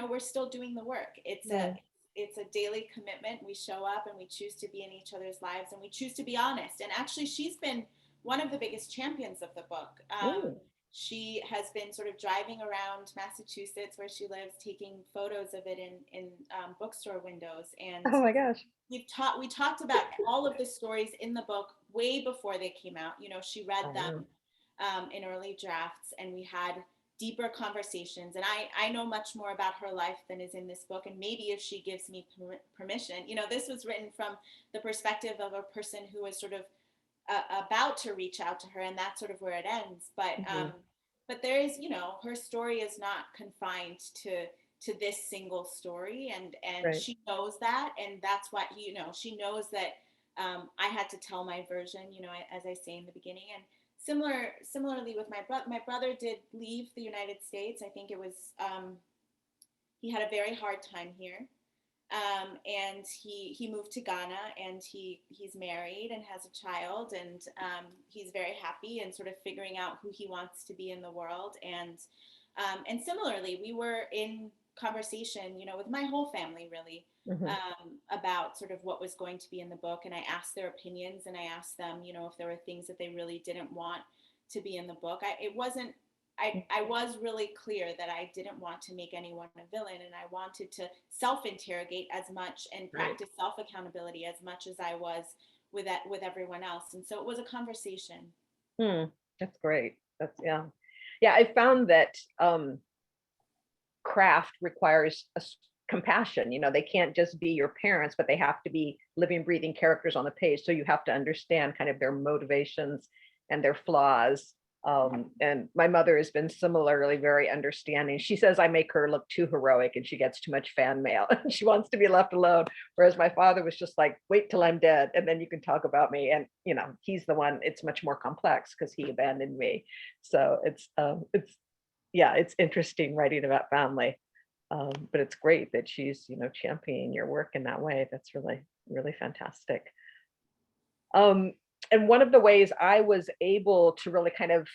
we're still doing the work. It's a daily commitment. We show up and we choose to be in each other's lives, and we choose to be honest. And actually, she's been one of the biggest champions of the book. She has been sort of driving around Massachusetts, where she lives, taking photos of it in bookstore windows. And oh my gosh, we talked about all of the stories in the book way before they came out. She read them in early drafts, and we had deeper conversations. And I know much more about her life than is in this book. And maybe if she gives me permission, this was written from the perspective of a person who is sort of about to reach out to her, and that's sort of where it ends. But there is, her story is not confined to this single story, and she knows that, and that's why, she knows that I had to tell my version, as I say in the beginning. And similarly with my brother did leave the United States. I think it was He had a very hard time here. And he moved to Ghana, and he's married and has a child, and he's very happy and sort of figuring out who he wants to be in the world. And similarly, we were in conversation, with my whole family really, about sort of what was going to be in the book. And I asked their opinions, and I asked them, if there were things that they really didn't want to be in the book. I was really clear that I didn't want to make anyone a villain, and I wanted to self-interrogate as much and practice self-accountability as much as I was with everyone else. And so it was a conversation. That's great. Yeah. I found that craft requires compassion. They can't just be your parents, but they have to be living, breathing characters on the page. So you have to understand kind of their motivations and their flaws. And my mother has been similarly very understanding. She says I make her look too heroic and she gets too much fan mail. She wants to be left alone. Whereas my father was just like, wait till I'm dead and then you can talk about me. And, he's the one, it's much more complex because he abandoned me. So it's interesting writing about family. But it's great that she's, championing your work in that way. That's really, really fantastic. And one of the ways I was able to really kind of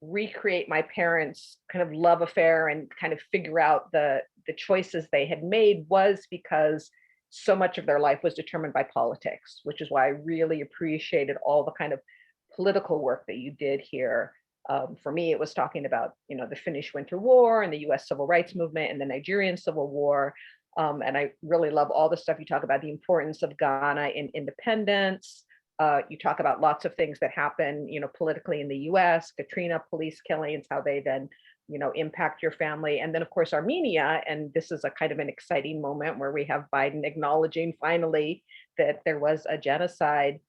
recreate my parents' kind of love affair and kind of figure out the choices they had made was because so much of their life was determined by politics, which is why I really appreciated all the kind of political work that you did here. For me, it was talking about, the Finnish Winter War and the US Civil Rights Movement and the Nigerian Civil War. And I really love all the stuff you talk about, the importance of Ghana in independence. You talk about lots of things that happen, politically in the US, Katrina, police killings, how they then, impact your family. And then, of course, Armenia. And this is a kind of an exciting moment where we have Biden acknowledging finally that there was a genocide.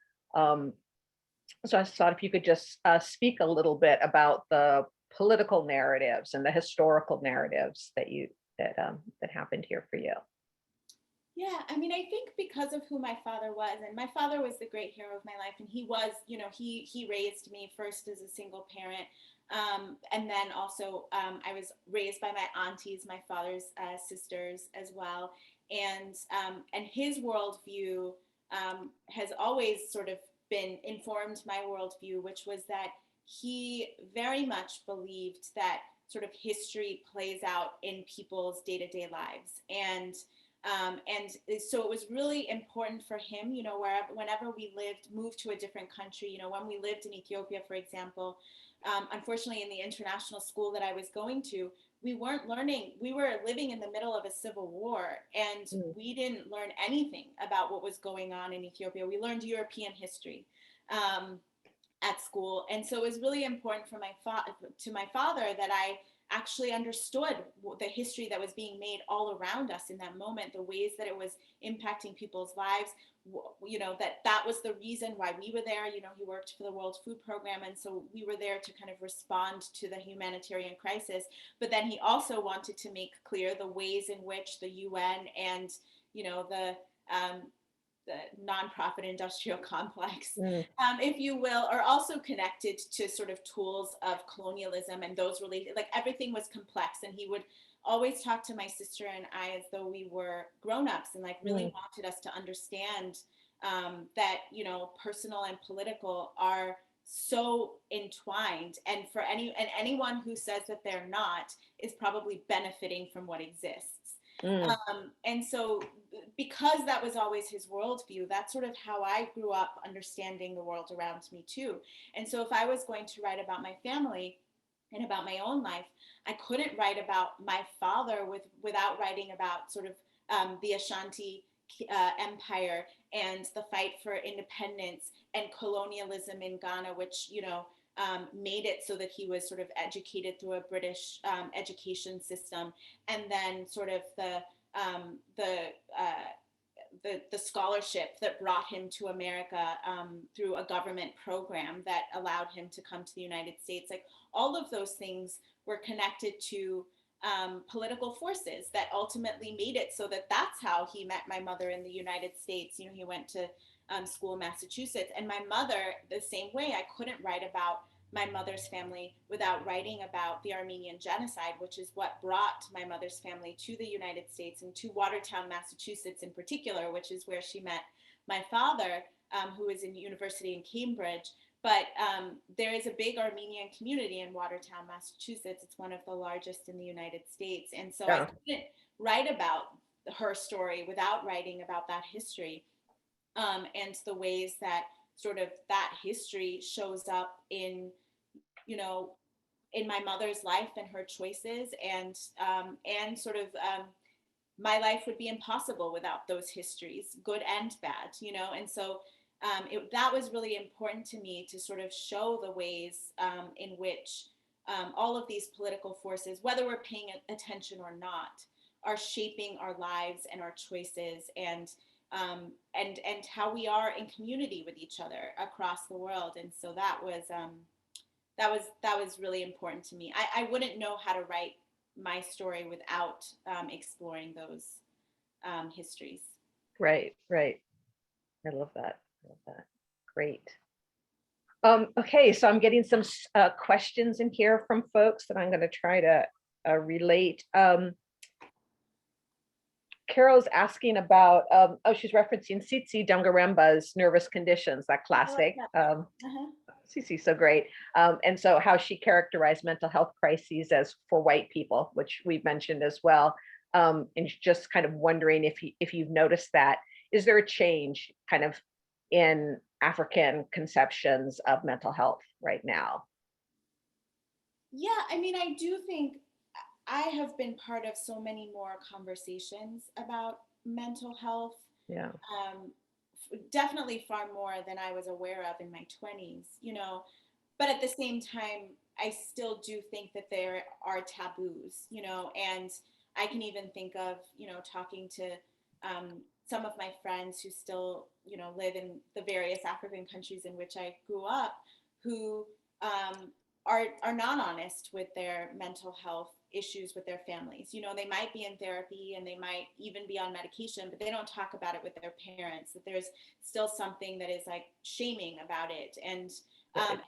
So I thought if you could just speak a little bit about the political narratives and the historical narratives that happened here for you. Yeah, I mean, I think because of who my father was, and my father was the great hero of my life, and he was, he raised me first as a single parent, and then also I was raised by my aunties, my father's sisters as well, and his worldview has always sort of informed my worldview, which was that he very much believed that sort of history plays out in people's day-to-day lives, and so it was really important for him, whenever we moved to a different country, when we lived in Ethiopia, for example, unfortunately in the international school that I was going to, we were living in the middle of a civil war, and we didn't learn anything about what was going on in Ethiopia. We learned European history at school. And so it was really important for my father that I actually understood the history that was being made all around us in that moment, the ways that it was impacting people's lives, that was the reason why we were there. He worked for the World Food Program, and so we were there to kind of respond to the humanitarian crisis. But then he also wanted to make clear the ways in which the UN and, the nonprofit industrial complex, if you will, are also connected to sort of tools of colonialism and those related, like everything was complex. And he would always talk to my sister and I as though we were grown-ups, and like really wanted us to understand that, personal and political are so entwined, and anyone who says that they're not is probably benefiting from what exists. And so because that was always his worldview, that's sort of how I grew up understanding the world around me too. And so if I was going to write about my family and about my own life, I couldn't write about my father without writing about sort of the Ashanti Empire and the fight for independence and colonialism in Ghana, which, made it so that he was sort of educated through a British education system, and then sort of the scholarship that brought him to America through a government program that allowed him to come to the United States. Like all of those things were connected to political forces that ultimately made it so that that's how he met my mother in the United States. He went to school in Massachusetts, and my mother the same way. I couldn't write about my mother's family without writing about the Armenian genocide, which is what brought my mother's family to the United States and to Watertown, Massachusetts in particular, which is where she met my father, who was in university in Cambridge. But there is a big Armenian community in Watertown, Massachusetts. It's one of the largest in the United States. And so I couldn't write about her story without writing about that history, and the ways that sort of that history shows up in, in my mother's life and her choices, and sort of my life would be impossible without those histories, good and bad, and so that was really important to me to sort of show the ways in which all of these political forces, whether we're paying attention or not, are shaping our lives and our choices, and how we are in community with each other across the world. And so that was really important to me. I wouldn't know how to write my story without exploring those histories. Right. I love that. Great. Okay, so I'm getting some questions in here from folks that I'm going to try to relate. Carol's asking about, she's referencing Tsitsi Dangaremba's nervous conditions, that classic. Tsitsi, so great. And so how she characterized mental health crises as for white people, which we've mentioned as well. And just kind of wondering if you've noticed that. Is there a change kind of in African conceptions of mental health right now? Yeah, I mean, I do think I have been part of so many more conversations about mental health. Yeah. Definitely far more than I was aware of in my 20s, but at the same time, I still do think that there are taboos, and I can even think of, talking to some of my friends who still, live in the various African countries in which I grew up, who are not honest with their mental health issues with their families. They might be in therapy and they might even be on medication, but they don't talk about it with their parents, that there's still something that is like shaming about it. And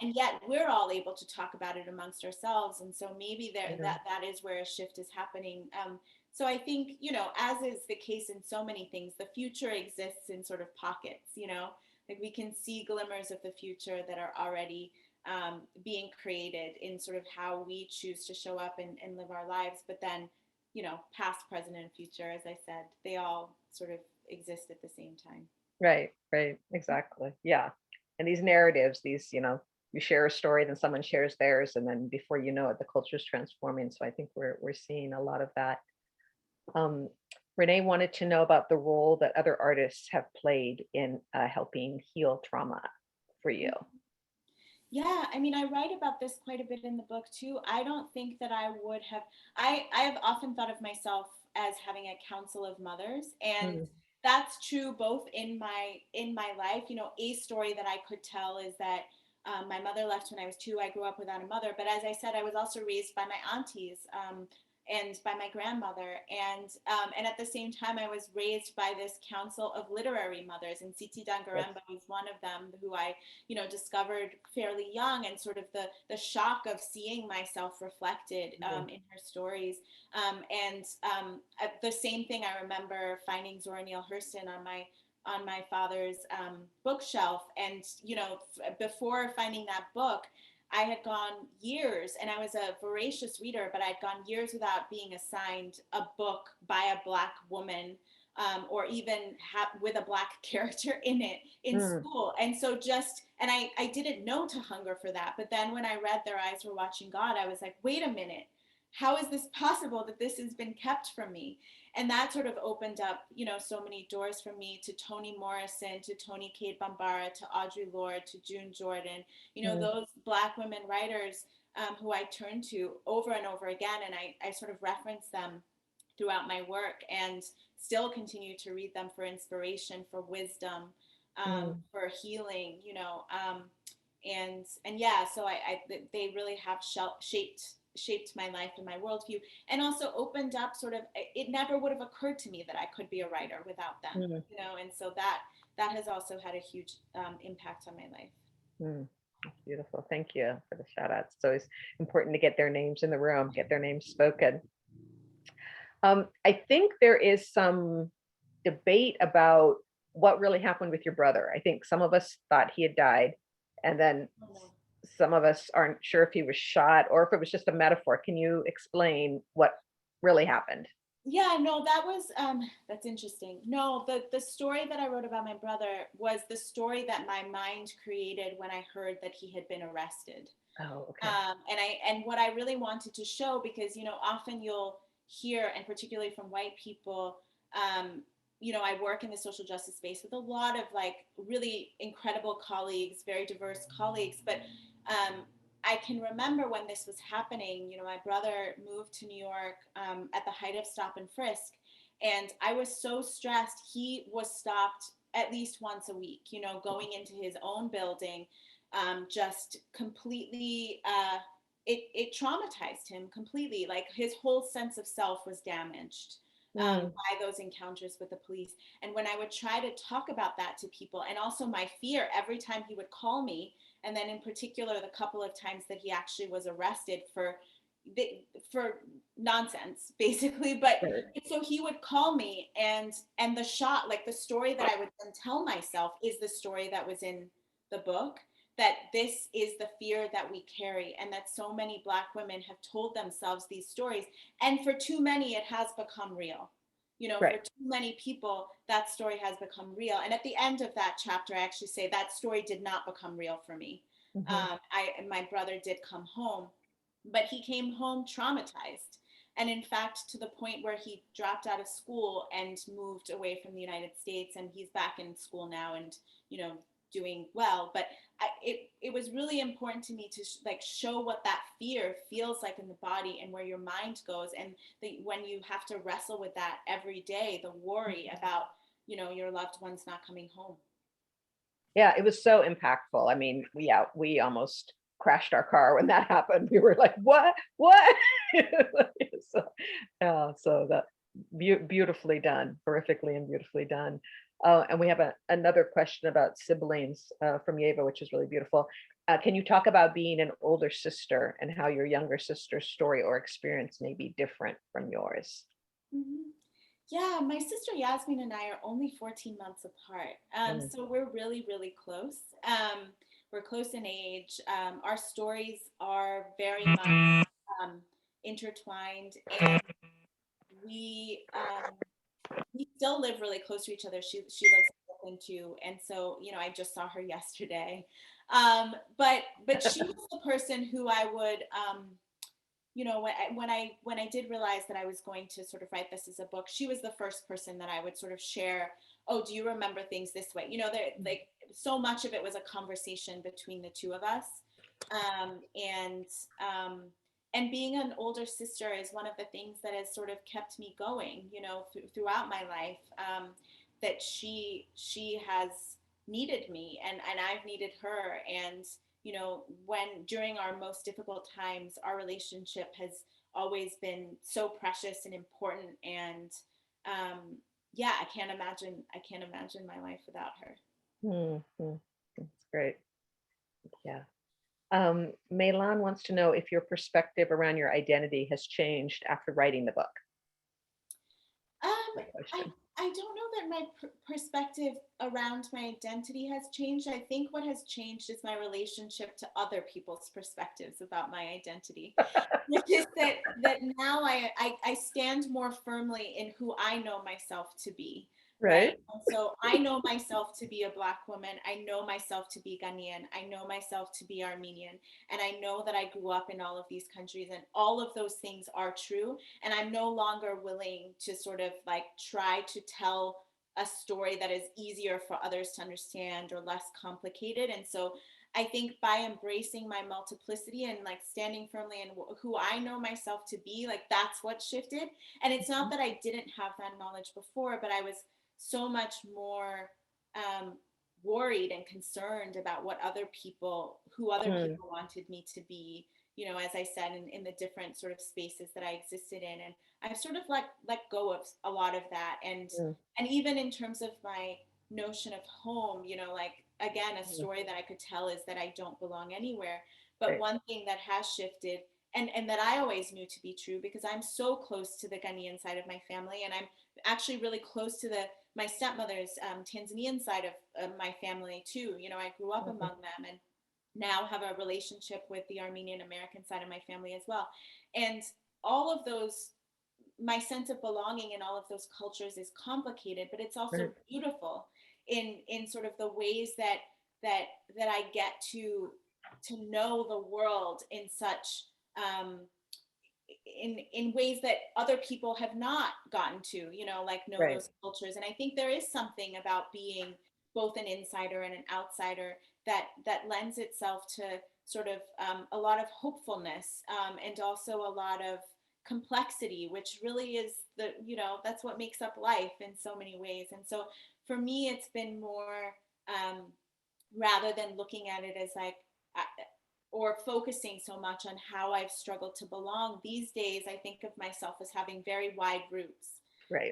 yet we're all able to talk about it amongst ourselves. And so maybe that is where a shift is happening. So I think, as is the case in so many things, the future exists in sort of pockets, like we can see glimmers of the future that are already being created in sort of how we choose to show up and live our lives. But then, past, present, and future, as I said, they all sort of exist at the same time. Right, exactly. Yeah. And these narratives, you share a story, then someone shares theirs, and then before you know it, the culture is transforming. So I think we're seeing a lot of that. Renee wanted to know about the role that other artists have played in helping heal trauma for you. Yeah, I mean, I write about this quite a bit in the book too. I don't think that I would have, I have often thought of myself as having a council of mothers, and that's true both in my life. A story that I could tell is that my mother left when I was 2. I grew up without a mother, but as I said, I was also raised by my aunties, and by my grandmother, and at the same time, I was raised by this council of literary mothers, and Tsitsi Dangaremba was one of them, who I, discovered fairly young, and sort of the shock of seeing myself reflected in her stories, and the same thing. I remember finding Zora Neale Hurston on my father's bookshelf, and before finding that book, I had gone years, and I was a voracious reader, but I'd gone years without being assigned a book by a Black woman, or even with a Black character in it in school. And so I didn't know to hunger for that. But then when I read Their Eyes Were Watching God, I was like, wait a minute, how is this possible that this has been kept from me? And that sort of opened up, so many doors for me, to Toni Morrison, to Toni Cade Bambara, to Audre Lorde, to June Jordan, those Black women writers who I turned to over and over again. And I sort of reference them throughout my work, and still continue to read them for inspiration, for wisdom, for healing, and yeah, so they really have shaped my life and my worldview, and also opened up sort of, it never would have occurred to me that I could be a writer without them, and so that has also had a huge impact on my life. Beautiful. Thank you for the shout outs. It's always important to get their names in the room, get their names spoken. I think there is some debate about what really happened with your brother. I think some of us thought he had died, and then some of us aren't sure if he was shot or if it was just a metaphor. Can you explain what really happened? Yeah, no, that was that's interesting. No, the story that I wrote about my brother was the story that my mind created when I heard that he had been arrested. Oh, okay. And what I really wanted to show, because often you'll hear, and particularly from white people, I work in the social justice space with a lot of like really incredible colleagues, very diverse colleagues, but I can remember when this was happening. My brother moved to New York at the height of stop and frisk, and I was so stressed. He was stopped at least once a week, going into his own building, just completely, it traumatized him completely. Like his whole sense of self was damaged by those encounters with the police. And when I would try to talk about that to people, and also my fear every time he would call me, and then in particular the couple of times that he actually was arrested for nonsense basically, but so he would call me, and the shot, like the story that I would then tell myself is the story that was in the book, that this is the fear that we carry, and that so many Black women have told themselves these stories, and for too many it has become real. For too many people that story has become real. And at the end of that chapter, I actually say that story did not become real for me. My brother did come home, but he came home traumatized, and in fact to the point where he dropped out of school and moved away from the United States, and he's back in school now and doing well. But it was really important to me to show what that fear feels like in the body and where your mind goes, and when you have to wrestle with that every day, the worry about your loved ones not coming home. Yeah, it was so impactful. I mean, we almost crashed our car when that happened. We were like, what? So that beautifully done, horrifically and beautifully done. And we have another question about siblings from Yeva, which is really beautiful. Can you talk about being an older sister and how your younger sister's story or experience may be different from yours? Mm-hmm. Yeah, my sister Yasmin and I are only 14 months apart. So we're really, really close. We're close in age. Our stories are very much intertwined, and we still live really close to each other. She lives in Brooklyn too, and so I just saw her yesterday. But she was the person who I would when I did realize that I was going to sort of write this as a book, she was the first person that I would sort of share. Oh, do you remember things this way? There, like, so much of it was a conversation between the two of us, and being an older sister is one of the things that has sort of kept me going, throughout my life. That she has needed me, and I've needed her, and when during our most difficult times, our relationship has always been so precious and important. And yeah, I can't imagine my life without her. That's great. Yeah. Melan wants to know if your perspective around your identity has changed after writing the book. I don't know that my perspective around my identity has changed. I think what has changed is my relationship to other people's perspectives about my identity. Which is that now I stand more firmly in who I know myself to be. Right. And so I know myself to be a Black woman. I know myself to be Ghanaian. I know myself to be Armenian. And I know that I grew up in all of these countries, and all of those things are true. And I'm no longer willing to sort of like try to tell a story that is easier for others to understand or less complicated. And so I think by embracing my multiplicity and like standing firmly in who I know myself to be, like that's what shifted. And it's not that I didn't have that knowledge before, but I was so much more worried and concerned about who other people wanted me to be, as I said, in the different sort of spaces that I existed in. And I've sort of let go of a lot of that. And even in terms of my notion of home, like again, a story that I could tell is that I don't belong anywhere. But Right. one thing that has shifted, and that I always knew to be true, because I'm so close to the Ghanaian side of my family, and I'm actually really close to my stepmother's Tanzanian side of my family too. You know, I grew up among them, and now have a relationship with the Armenian American side of my family as well. And all of those, my sense of belonging in all of those cultures is complicated, but it's also Right. beautiful in sort of the ways that I get to know the world in such in ways that other people have not gotten to, you know, like know Right. those cultures. And I think there is something about being both an insider and an outsider that lends itself to sort of a lot of hopefulness, and also a lot of complexity, which really is that's what makes up life in so many ways. And so for me, it's been more rather than looking at it as like or focusing so much on how I've struggled to belong these days. I think of myself as having very wide roots, Right.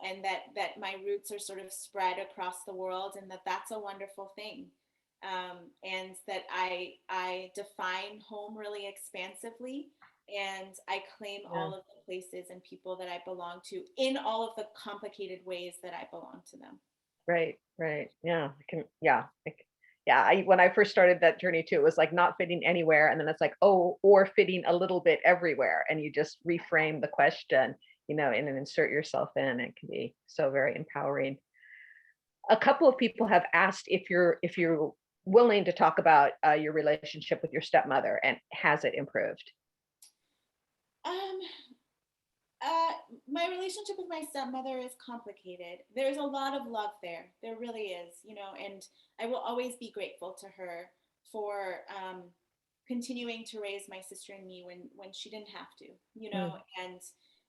and that my roots are sort of spread across the world, and that's a wonderful thing. And that I define home really expansively, and I claim Yeah. all of the places and people that I belong to in all of the complicated ways that I belong to them. Right. Right. Yeah. Yeah. When I first started that journey too, it was like not fitting anywhere. And then it's like, oh, or fitting a little bit everywhere. And you just reframe the question, and then insert yourself in. It can be so very empowering. A couple of people have asked if you're willing to talk about your relationship with your stepmother, and has it improved? Um, Uh, my relationship with my stepmother is complicated. There's a lot of love there. There really is, and I will always be grateful to her for continuing to raise my sister and me when she didn't have to, Mm,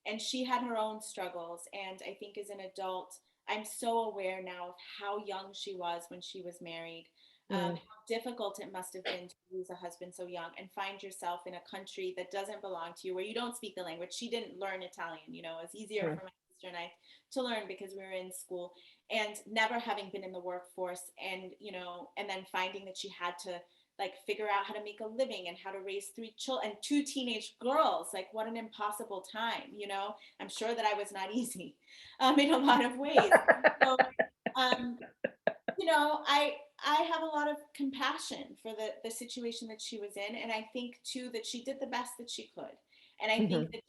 and she had her own struggles. And I think as an adult, I'm so aware now of how young she was when she was married, mm, how difficult it must have been to lose a husband so young and find yourself in a country that doesn't belong to you, where you don't speak the language. She didn't learn Italian, it's easier mm, for my sister and I to learn because we were in school, and never having been in the workforce, and and then finding that she had to like figure out how to make a living and how to raise three children and two teenage girls. Like, what an impossible time. I'm sure that I was not easy in a lot of ways. So um, I have a lot of compassion for the situation that she was in, and I think too that she did the best that she could. And I think mhm, that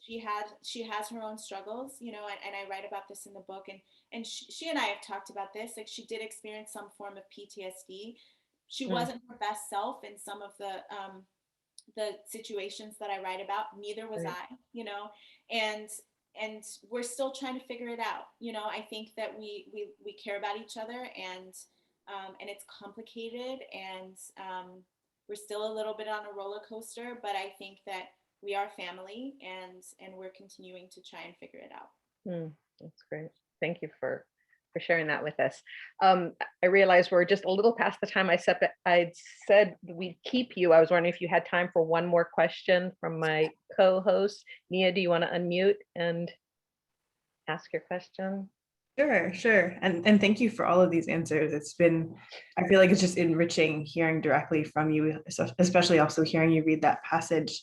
she has her own struggles, and I write about this in the book, and she and I have talked about this. Like, she did experience some form of PTSD. She mm, wasn't her best self in some of the situations that I write about. Neither was right. I, and we're still trying to figure it out. I think that we care about each other, and it's complicated, and we're still a little bit on a roller coaster, but I think that we are family, and we're continuing to try and figure it out. That's great. Thank you for sharing that with us. I realize we're just a little past the time I said we'd keep you. I was wondering if you had time for one more question from my co-host. Nia, do you want to unmute and ask your question? Sure, sure. And thank you for all of these answers. I feel like it's just enriching hearing directly from you, especially also hearing you read that passage.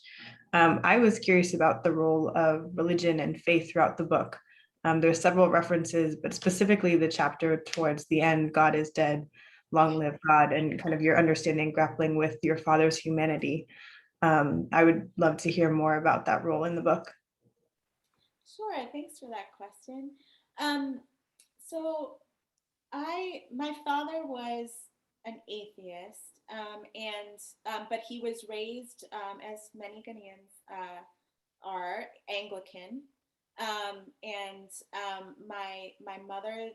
I was curious about the role of religion and faith throughout the book. There's several references, but specifically the chapter towards the end, God is dead, long live God, and kind of your understanding, grappling with your father's humanity. I would love to hear more about that role in the book. Sure, thanks for that question. Um, so my father was an atheist, and but he was raised, as many Ghanaians are, Anglican, and my mother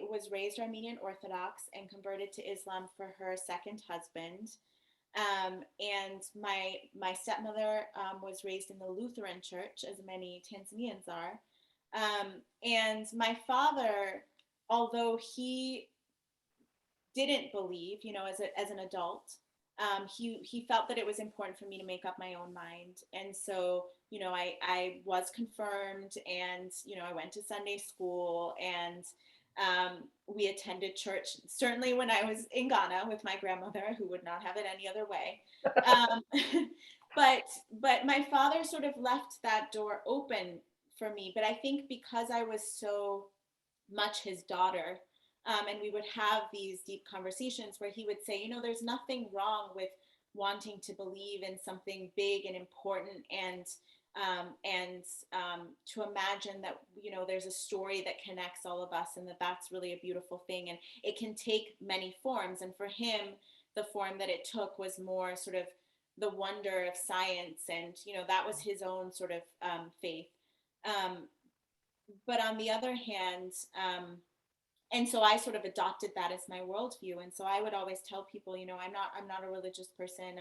was raised Armenian Orthodox and converted to Islam for her second husband. And my stepmother was raised in the Lutheran Church, as many Tanzanians are. And my father, although he didn't believe, as an adult, he felt that it was important for me to make up my own mind. And so, I was confirmed, and, I went to Sunday school, and We attended church, certainly when I was in Ghana with my grandmother, who would not have it any other way. But my father sort of left that door open for me. But I think because I was so much his daughter, and we would have these deep conversations where he would say, there's nothing wrong with wanting to believe in something big and important, and to imagine that there's a story that connects all of us, and that's really a beautiful thing, and it can take many forms. And for him, the form that it took was more sort of the wonder of science, and that was his own sort of faith. But on the other hand, and so I sort of adopted that as my worldview. And so I would always tell people, I'm not a religious person.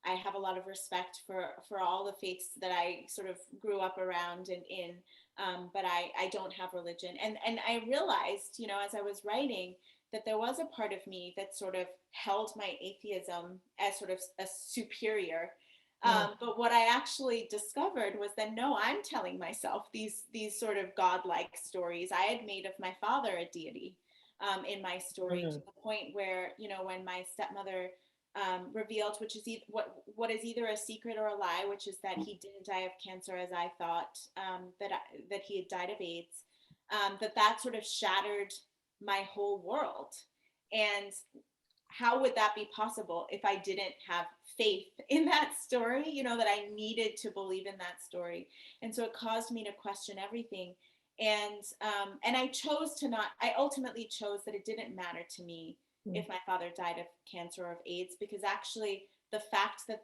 I have a lot of respect for all the faiths that I sort of grew up around and in, but I don't have religion. And I realized, as I was writing, that there was a part of me that sort of held my atheism as sort of a superior. But what I actually discovered was that, no, I'm telling myself these sort of godlike stories. I had made of my father a deity in my story, to the point where, when my stepmother revealed, which is what is either a secret or a lie, which is that he didn't die of cancer as I thought, that he had died of AIDS, that sort of shattered my whole world. And how would that be possible if I didn't have faith in that story, that I needed to believe in that story? And so it caused me to question everything. And I ultimately chose that it didn't matter to me if my father died of cancer or of AIDS, because actually the fact that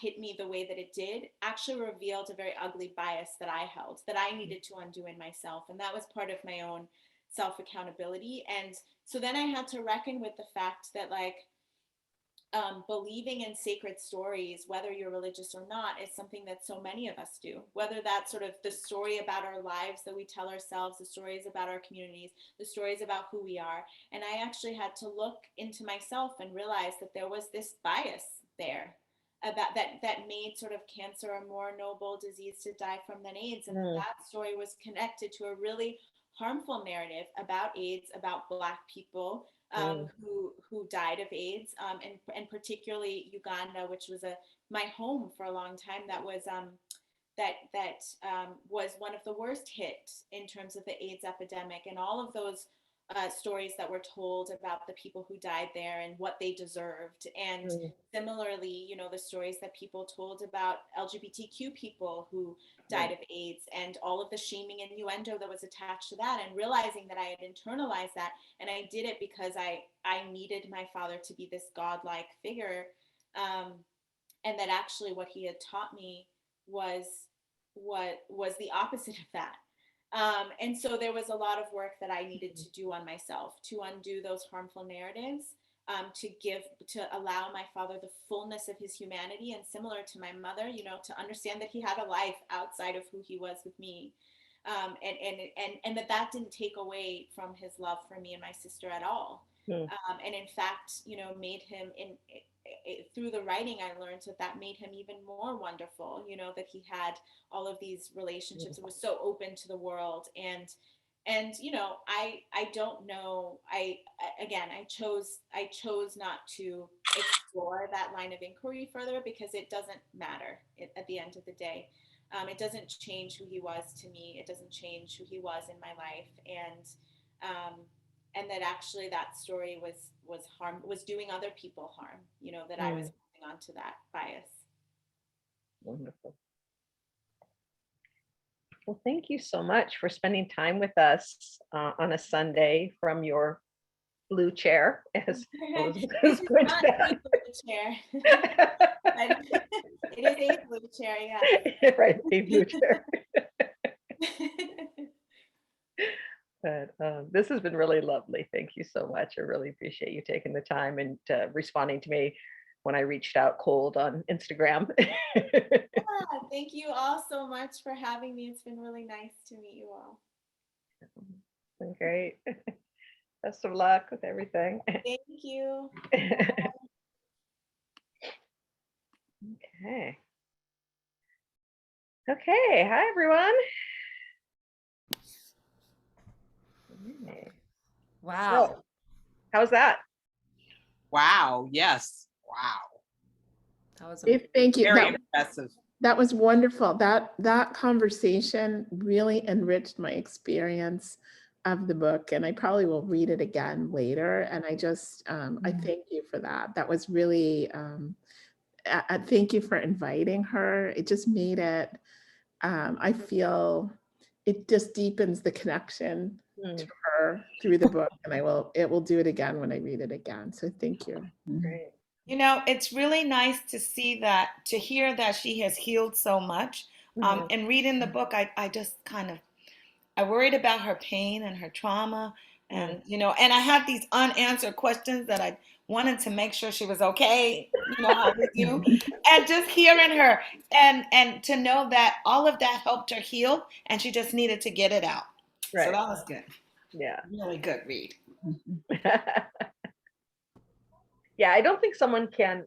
hit me the way that it did actually revealed a very ugly bias that I held, that I needed to undo in myself. And that was part of my own self-accountability. And so then I had to reckon with the fact that, believing in sacred stories, whether you're religious or not, is something that so many of us do. Whether that's sort of the story about our lives that we tell ourselves, the stories about our communities, the stories about who we are. And I actually had to look into myself and realize that there was this bias there about that made sort of cancer a more noble disease to die from than AIDS, and that story was connected to a really harmful narrative about AIDS, about Black people who died of AIDS, and particularly Uganda, which was my home for a long time. That was was one of the worst hit in terms of the AIDS epidemic, and all of those stories that were told about the people who died there and what they deserved. And similarly, the stories that people told about LGBTQ people who died of AIDS, and all of the shaming and innuendo that was attached to that, and realizing that I had internalized that. And I did it because I needed my father to be this godlike figure, and that actually what he had taught me was the opposite of that. And so there was a lot of work that I needed to do on myself to undo those harmful narratives, to allow my father the fullness of his humanity, and similar to my mother, to understand that he had a life outside of who he was with me, and that didn't take away from his love for me and my sister at all. And in fact, made him through the writing, I learned that made him even more wonderful, that he had all of these relationships and was so open to the world. And I don't know, I chose not to explore that line of inquiry further, because it doesn't matter at the end of the day. It doesn't change who he was to me. It doesn't change who he was in my life. And that actually that story was doing other people harm, that I was holding on to that bias. Wonderful. Well, thank you so much for spending time with us on a Sunday from your blue chair. As It's not a blue chair. It is a blue chair, yeah. Right, a blue chair. But this has been really lovely. Thank you so much. I really appreciate you taking the time and responding to me when I reached out cold on Instagram. Yeah, thank you all so much for having me. It's been really nice to meet you all. It's been great. Best of luck with everything. Thank you. Okay. Okay. Hi, everyone. Wow. How's that? Wow. Yes. Wow. That was Thank you. Very impressive. That was wonderful. That conversation really enriched my experience of the book, and I probably will read it again later. And I just, I thank you for that. That was really, thank you for inviting her. It just made it, I feel it just deepens the connection to her through the book, and it will do it again when I read it again. So thank you. Great. You know, it's really nice to see that, to hear that she has healed so much. And reading the book, I just kind of, I worried about her pain and her trauma. And, you know, and I had these unanswered questions that I wanted to make sure she was okay, you know, how with you. And just hearing her and to know that all of that helped her heal and she just needed to get it out. Right. So that was good. Yeah. Really good read. Yeah, I don't think someone can,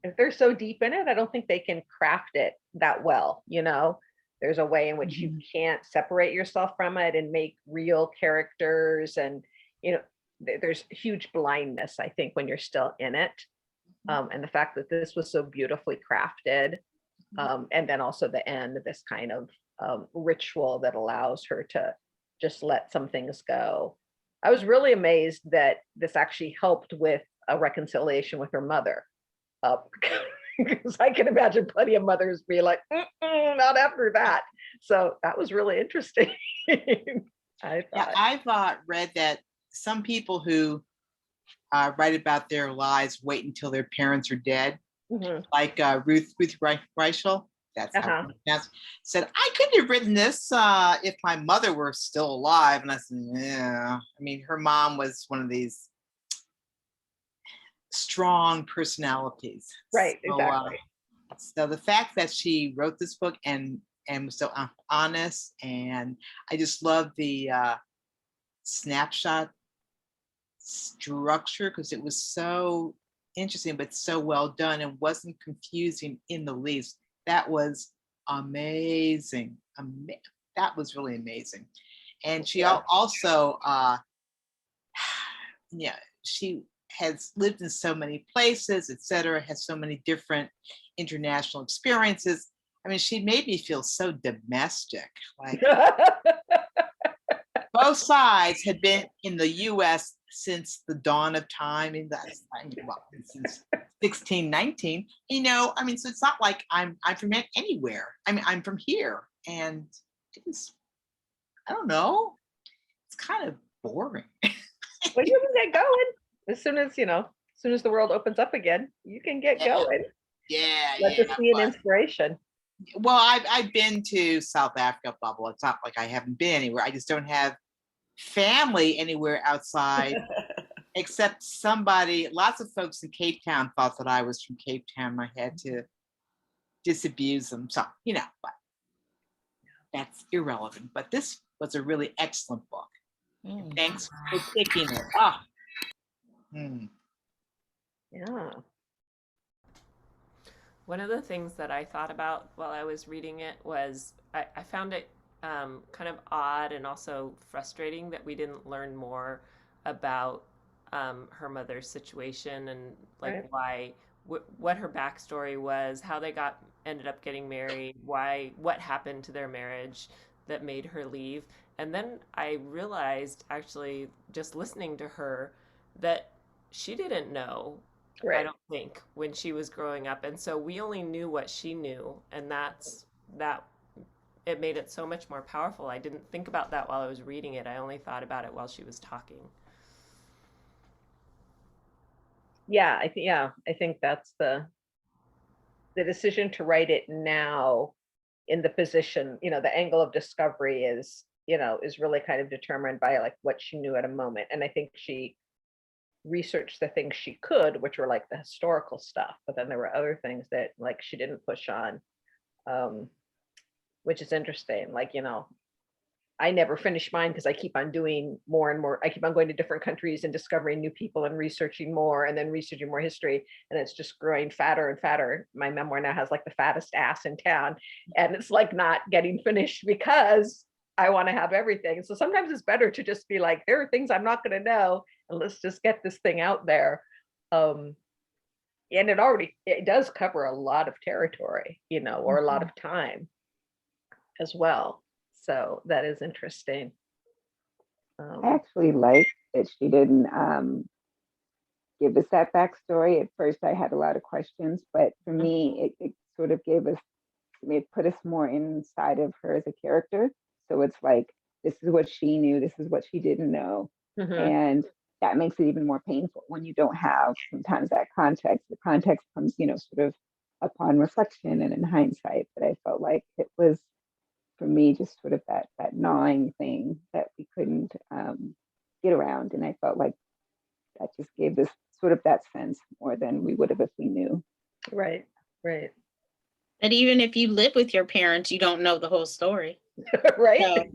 if they're so deep in it, I don't think they can craft it that well, you know? There's a way in which you can't separate yourself from it and make real characters, and, you know, there's huge blindness, I think, when you're still in it. And the fact that this was so beautifully crafted, and then also the end, this kind of ritual that allows her to just let some things go. I was really amazed that this actually helped with a reconciliation with her mother. Because I can imagine plenty of mothers be like, not after that. So that was really interesting. I've read that some people who write about their lives wait until their parents are dead, like Ruth Reichel. That's how it said, I couldn't have written this if my mother were still alive. And I said, yeah. I mean, her mom was one of these strong personalities. Right, so, exactly. So the fact that she wrote this book and was so honest, and I just love the snapshot structure because it was so interesting, but so well done and wasn't confusing in the least. That was amazing. That was really amazing. And she also, yeah, she has lived in so many places, etc., has so many different international experiences. I mean, she made me feel so domestic. Like both sides had been in the U.S. since the dawn of time, and that's since 1619. You know, I mean, so it's not like I'm from anywhere. I mean, I'm from here, and it's, I don't know, it's kind of boring. Well, you can get going as soon as, you know, as soon as the world opens up again, you can get going. Yeah, Let this be an inspiration. Well, I've been to South Africa, blah, blah. It's not like I haven't been anywhere. I just don't have family anywhere outside, except lots of folks in Cape Town thought that I was from Cape Town. I had to disabuse them. So, you know, but that's irrelevant. But this was a really excellent book. Thanks for picking it up. Yeah. One of the things that I thought about while I was reading it was I found it kind of odd and also frustrating that we didn't learn more about her mother's situation and like what her backstory was, how they ended up getting married, what happened to their marriage that made her leave. And then I realized, actually, just listening to her, that she didn't know, I don't think, when she was growing up. And so we only knew what she knew. And that it made it so much more powerful. I didn't think about that while I was reading it. I only thought about it while she was talking. Yeah, I think that's the decision to write it now in the position, you know, the angle of discovery is, you know, is really kind of determined by like what she knew at a moment. And I think she researched the things she could, which were like the historical stuff, but then there were other things that like she didn't push on, which is interesting. Like, you know, I never finish mine because I keep on doing more and more. I keep on going to different countries and discovering new people and researching more and then researching more history. And it's just growing fatter and fatter. My memoir now has like the fattest ass in town. And it's like not getting finished because I want to have everything. So sometimes it's better to just be like, there are things I'm not going to know, and let's just get this thing out there. And it does cover a lot of territory, or a lot of time as well. So that is interesting. I actually like that she didn't give us that backstory. At first, I had a lot of questions, but for me, it sort of it put us more inside of her as a character. So it's like, this is what she knew, this is what she didn't know. And that makes it even more painful when you don't have sometimes that context. The context comes, sort of upon reflection and in hindsight. But I felt like it was, for me, just sort of that gnawing thing that we couldn't get around. And I felt like that just gave this sort of that sense more than we would have if we knew. Right. But even if you live with your parents, you don't know the whole story. Right.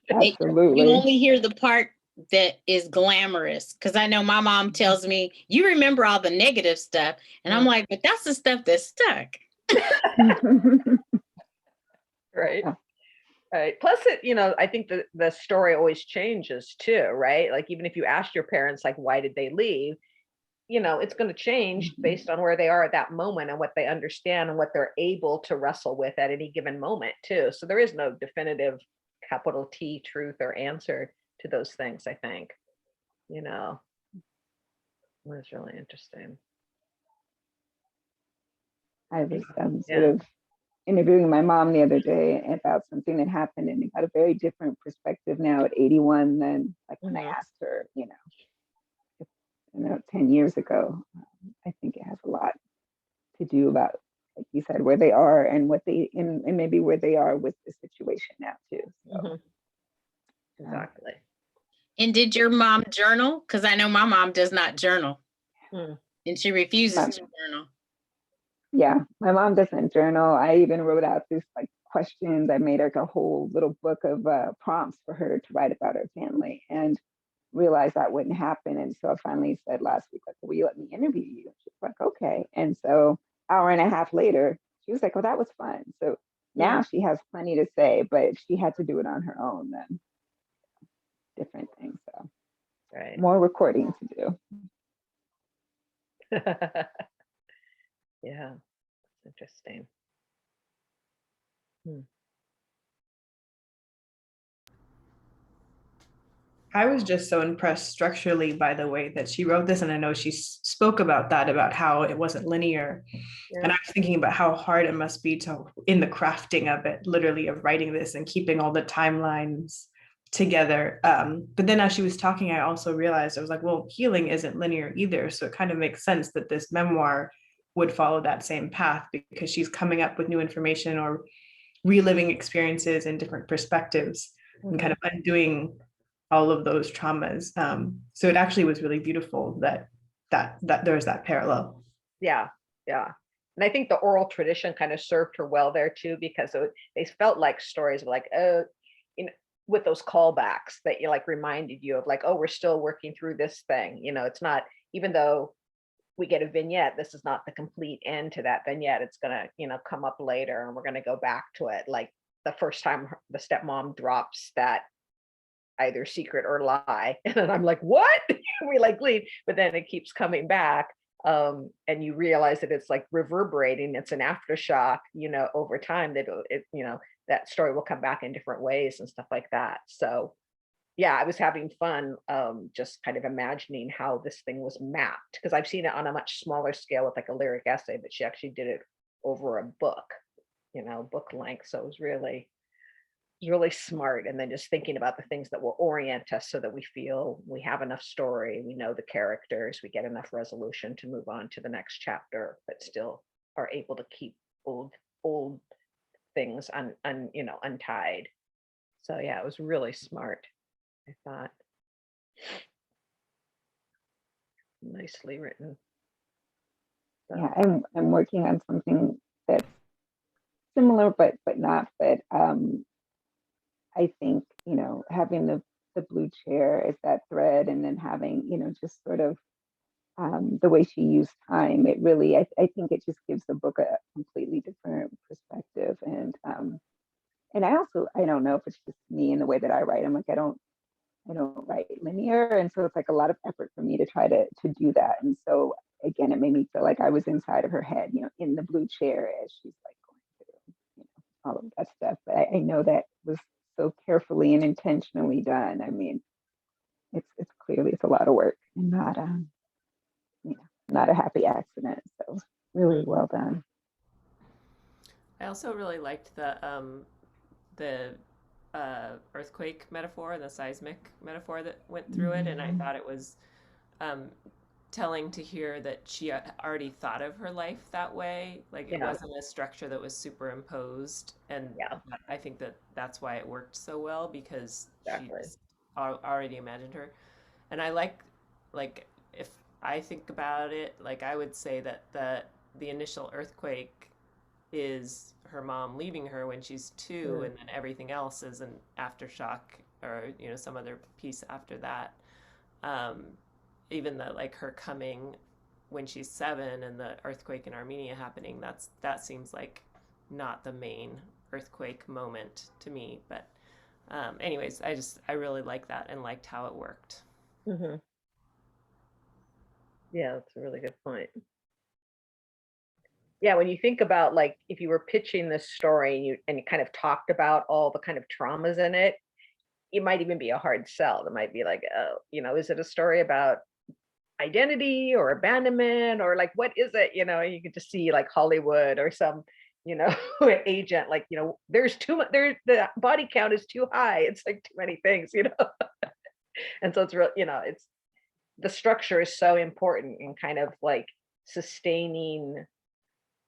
So Absolutely. you only hear the part that is glamorous. Because I know my mom tells me, you remember all the negative stuff. And I'm like, but that's the stuff that's stuck. Right. Right. Plus, I think the story always changes too, right? Like, even if you ask your parents, like, why did they leave? It's going to change based on where they are at that moment and what they understand and what they're able to wrestle with at any given moment too. So there is no definitive capital T truth or answer to those things, I think. It's really interesting. I was sort of interviewing my mom the other day about something that happened, and it got a very different perspective now at 81 than like when I asked her, 10 years ago. I think it has a lot to do about, like you said, where they are and what and maybe where they are with the situation now too. So, exactly. And did your mom journal? Because I know my mom does not journal. And she refuses to journal. Yeah, my mom doesn't journal. I even wrote out this like questions. I made like a whole little book of prompts for her to write about her family, and realized that wouldn't happen. And so I finally said last week, like, will you let me interview you? She's like, okay. And so hour and a half later, she was like, oh, that was fun. So now she has plenty to say, but she had to do it on her own then. Different things. So more recording to do. Yeah, it's interesting. I was just so impressed structurally by the way that she wrote this. And I know she spoke about that, about how it wasn't linear. And I was thinking about how hard it must be in the crafting of it, literally, of writing this and keeping all the timelines together. But then as she was talking, I also realized, I was like, well, healing isn't linear either. So it kind of makes sense that this memoir would follow that same path, because she's coming up with new information or reliving experiences in different perspectives and kind of undoing all of those traumas. So it actually was really beautiful that there's that parallel. Yeah. And I think the oral tradition kind of served her well there too, because they felt like stories of like, with those callbacks that like reminded you of like, oh, we're still working through this thing. It's not, even though we get a vignette, this is not the complete end to that vignette. It's gonna, come up later, and we're gonna go back to it. Like the first time the stepmom drops that either secret or lie, and then I'm like, what? We like leave, but then it keeps coming back. And you realize that it's like reverberating. It's an aftershock, over time, that that story will come back in different ways and stuff like that. So yeah, I was having fun just kind of imagining how this thing was mapped, because I've seen it on a much smaller scale with like a lyric essay, but she actually did it over a book, book length. So it was really smart. And then just thinking about the things that will orient us so that we feel we have enough story, we know the characters, we get enough resolution to move on to the next chapter, but still are able to keep old things untied. So yeah, it was really smart, I thought. Nicely written. So. Yeah, I'm working on something that's similar, but not. But I think, having the blue chair as that thread, and then having, just sort of the way she used time, it really, I think it just gives the book a completely different perspective. And I don't know if it's just me, me in the way that I write. I'm like, I don't write linear. And so it's like a lot of effort for me to try to do that. And so again, it made me feel like I was inside of her head, in the blue chair as she's like going through, all of that stuff. But I know that was so carefully and intentionally done. I mean, it's clearly it's a lot of work and not not a happy accident. So really well done. I also really liked the earthquake metaphor, the seismic metaphor that went through it, and I thought it was telling to hear that she already thought of her life that way. Like it wasn't a structure that was superimposed, and I think that's why it worked so well, because she just already imagined her. And I like if I think about it, like I would say that the initial earthquake is her mom leaving her when she's 2, and then everything else is an aftershock, or some other piece after that. Even her coming when she's 7 and the earthquake in Armenia happening, that seems like not the main earthquake moment to me. But anyways, I really like that and liked how it worked. Mm-hmm. Yeah, that's a really good point. Yeah, when you think about if you were pitching this story and you kind of talked about all the kind of traumas in it, it might even be a hard sell. It might be like, oh, is it a story about identity or abandonment, or what is it? You could just see Hollywood or some, agent, there's too much, the body count is too high. It's too many things, And so it's real, it's the structure is so important in kind of sustaining,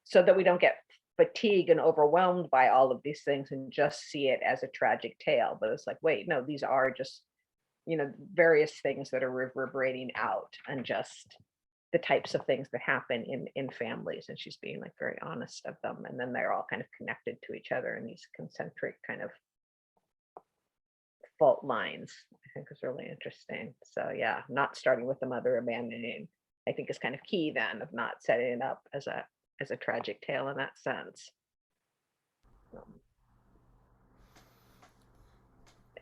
so that we don't get fatigued and overwhelmed by all of these things and just see it as a tragic tale. But it's wait, no, these are just, various things that are reverberating out, and just the types of things that happen in families. And she's being very honest of them. And then they're all kind of connected to each other in these concentric kind of fault lines, I think is really interesting. So yeah, not starting with the mother abandoning, I think is kind of key then, of not setting it up as a tragic tale in that sense.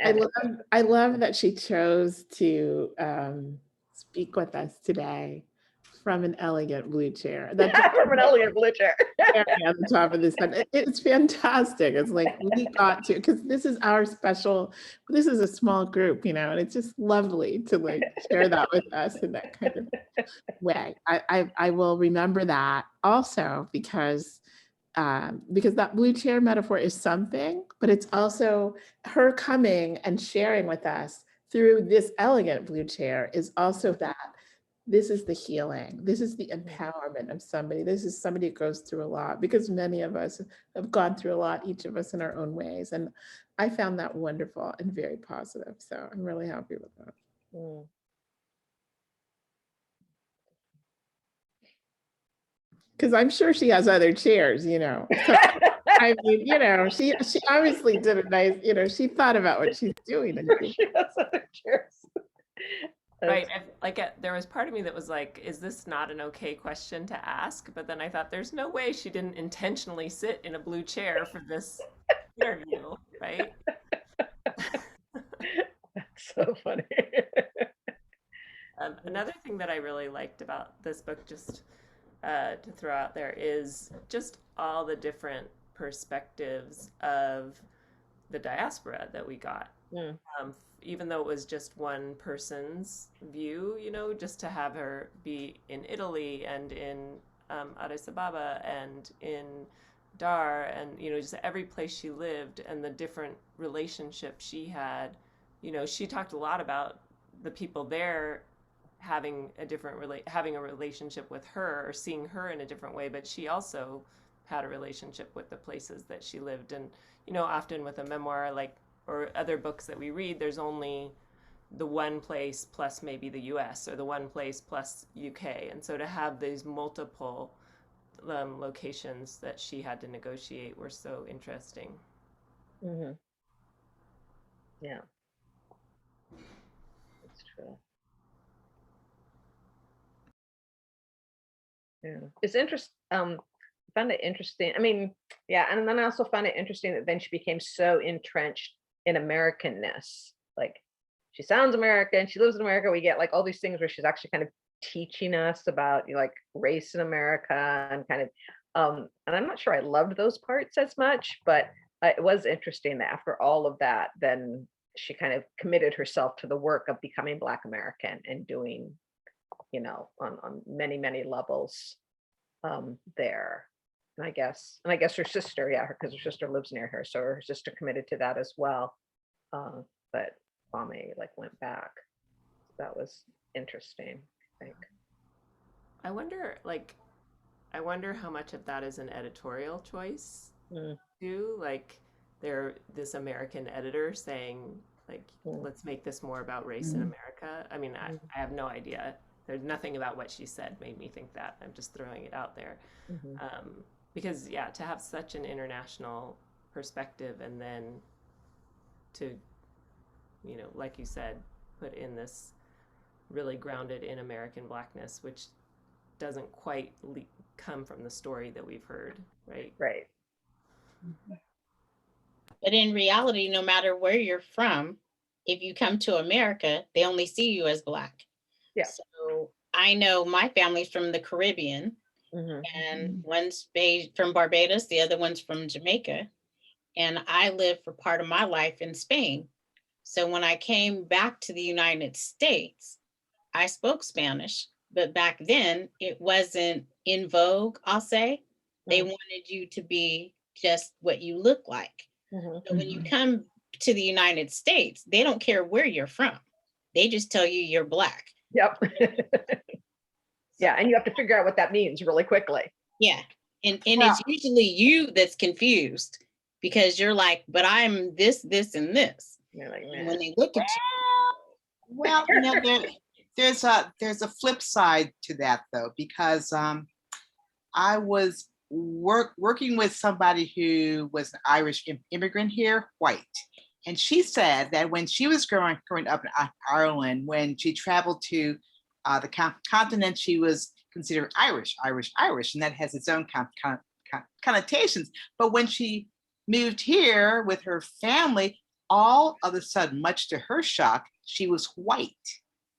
I love that she chose to speak with us today from an elegant blue chair. From an elegant blue chair. On the top of this stuff. It's fantastic. It's we got to, because this is a small group, and it's just lovely to share that with us in that kind of way. I will remember that also, because that blue chair metaphor is something, but it's also her coming and sharing with us through this elegant blue chair is also that this is the healing. This is the empowerment of somebody. This is somebody who goes through a lot, because many of us have gone through a lot, each of us in our own ways. And I found that wonderful and very positive. So I'm really happy with that. Because I'm sure she has other chairs, So, I mean, she obviously did a nice, she thought about what she's doing. She has other chairs. Right. There was part of me that was like, is this not an okay question to ask? But then I thought, there's no way she didn't intentionally sit in a blue chair for this interview, right? That's so funny. Another thing that I really liked about this book, just to throw out there, is just all the different perspectives of the diaspora that we got. Even though it was just one person's view, just to have her be in Italy and in Addis Ababa and in Dar, and just every place she lived and the different relationships she had. She talked a lot about the people there having a relationship with her, or seeing her in a different way, but she also had a relationship with the places that she lived. And often with a memoir or other books that we read, there's only the one place plus maybe the US, or the one place plus UK. And so to have these multiple locations that she had to negotiate were so interesting. Yeah, that's true. Yeah, it's interesting. I found it interesting. I mean, yeah, and then I also found it interesting that then she became so entrenched in Americanness. Like, she sounds American, she lives in America. We get like all these things where she's actually kind of teaching us about, you know, like race in America and kind of, and I'm not sure I loved those parts as much, but it was interesting that after all of that, then she kind of committed herself to the work of becoming Black American and doing, you know, on many, many levels there. And I guess her sister, yeah, because her sister lives near her, so her sister committed to that as well. But Kwame like went back. That was interesting, I think. I wonder how much of that is an editorial choice too. Like, this American editor saying, like, let's make this more about race in America. I mean, I have no idea. There's nothing about what she said made me think that. I'm just throwing it out there. Because yeah, to have such an international perspective and then to, you know, like you said, put in this really grounded in American Blackness, which doesn't quite come from the story that we've heard, right? Right. But in reality, no matter where you're from, if you come to America, they only see you as Black. Yeah. So I know my family's from the Caribbean, and one's from Barbados, the other one's from Jamaica. And I lived for part of my life in Spain. So when I came back to the United States, I spoke Spanish, but back then it wasn't in vogue, I'll say. They wanted you to be just what you look like. So when you come to the United States, they don't care where you're from. They just tell you you're Black. Yep. Yeah, and you have to figure out what that means really quickly. Yeah, and it's usually you that's confused because you're like, but I'm this, and this. You're like, and when they look at you. Well, you know, there's a flip side to that though, because I was working with somebody who was an Irish immigrant here, white. And she said that when she was growing up in Ireland, when she traveled to the continent, she was considered Irish, and that has its own connotations. But when she moved here with her family, all of a sudden, much to her shock, she was white,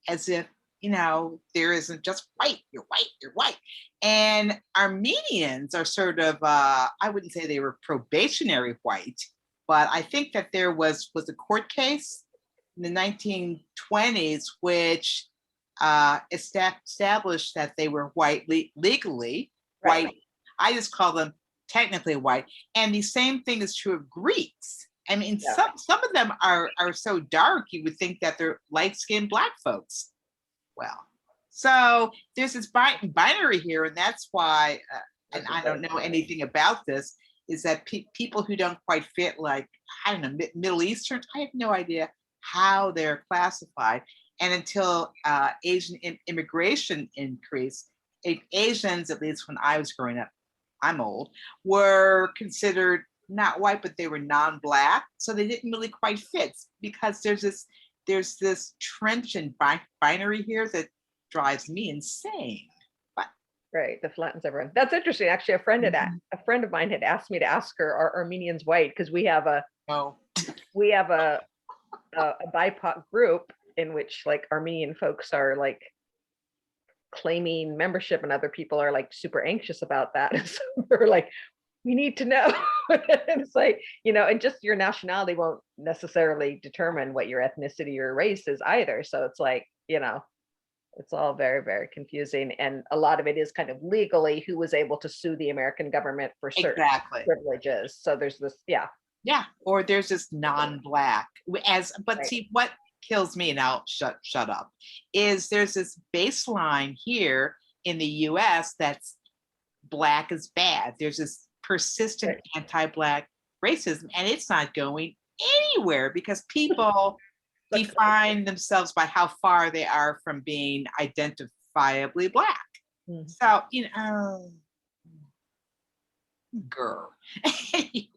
as if, you know, there isn't just white, you're white, you're white. And Armenians are sort of, I wouldn't say they were probationary white, but I think that there was a court case in the 1920s, which established that they were white legally, white. I just call them technically white. And the same thing is true of Greeks. I mean, some of them are so dark, you would think that they're light-skinned Black folks. Well, so there's this binary here, and that's why, and I don't know anything about this, is that people who don't quite fit, like, I don't know, Middle Eastern, I have no idea how they're classified. And until Asian immigration increased, Asians, at least when I was growing up, I'm old, were considered not white, but they were non-Black. So they didn't really quite fit, because there's this trench and binary here that drives me insane. But right, that flattens everyone. That's interesting. Actually, a friend of mine had asked me to ask her, are Armenians white? Because we have a BIPOC group in which like Armenian folks are like claiming membership, and other people are like super anxious about that. And so we're like, we need to know. And it's like, you know, and just your nationality won't necessarily determine what your ethnicity or race is either. So it's like, you know, it's all very, very confusing. And a lot of it is kind of legally who was able to sue the American government for certain privileges. So there's this, or there's this non-Black, see, what kills me, and I'll shut up, is there's this baseline here in the US that's Black is bad. There's this persistent anti-Black racism, and it's not going anywhere because people define themselves by how far they are from being identifiably Black. So, you know, girl. Anyway,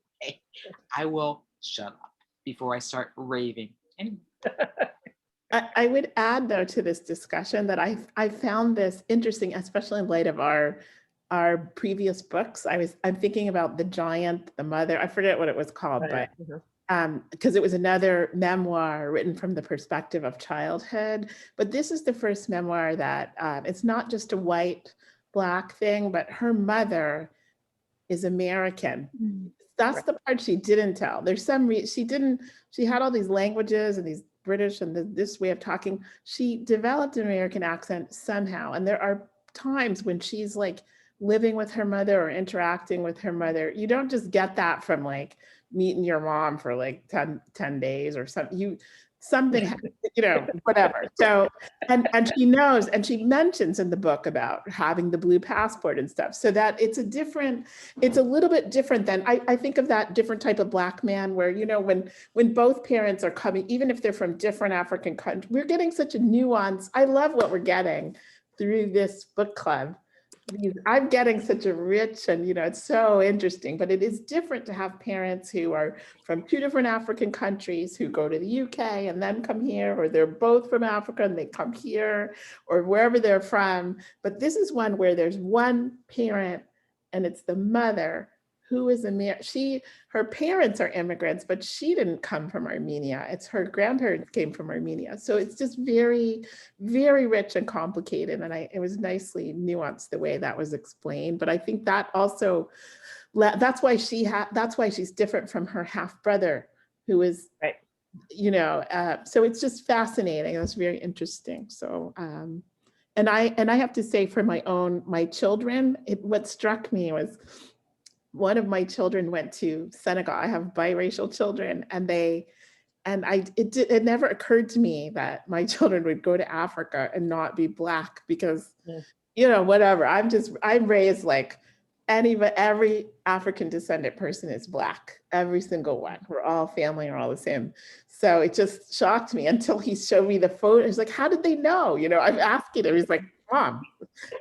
I will shut up before I start raving. Anyway. I would add, though, to this discussion that I found this interesting, especially in light of our previous books. I'm thinking about The Giant, The Mother. I forget what it was called, but because it was another memoir written from the perspective of childhood. But this is the first memoir that it's not just a white Black thing, but her mother is American. That's the part she didn't tell. There's some she had all these languages and these British and this way of talking. She developed an American accent somehow. And there are times when she's like living with her mother or interacting with her mother. You don't just get that from like meeting your mom for like 10 days or something. Something, whatever. So, and she knows, and she mentions in the book about having the blue passport and stuff. So that it's a little bit different than, I think of that different type of Black man where, when both parents are coming, even if they're from different African countries, we're getting such a nuance. I love what we're getting through this book club. I'm getting such a rich and, it's so interesting, but it is different to have parents who are from two different African countries who go to the UK and then come here, or they're both from Africa and they come here, or wherever they're from. But this is one where there's one parent and it's the mother who is her parents are immigrants, but she didn't come from Armenia. It's her grandparents came from Armenia. So it's just very, very rich and complicated. And it was nicely nuanced the way that was explained. But I think that also, that's why she's different from her half brother, who is, right. So it's just fascinating. It's very interesting. So, and I have to say for my children, what struck me was, one of my children went to Senegal. I have biracial children, and it never occurred to me that my children would go to Africa and not be Black because, whatever. I'm raised like every African descendant person is Black, every single one. We're all family, we're all the same. So it just shocked me until he showed me the photo. He's like, how did they know? I'm asking him, he's like, Mom,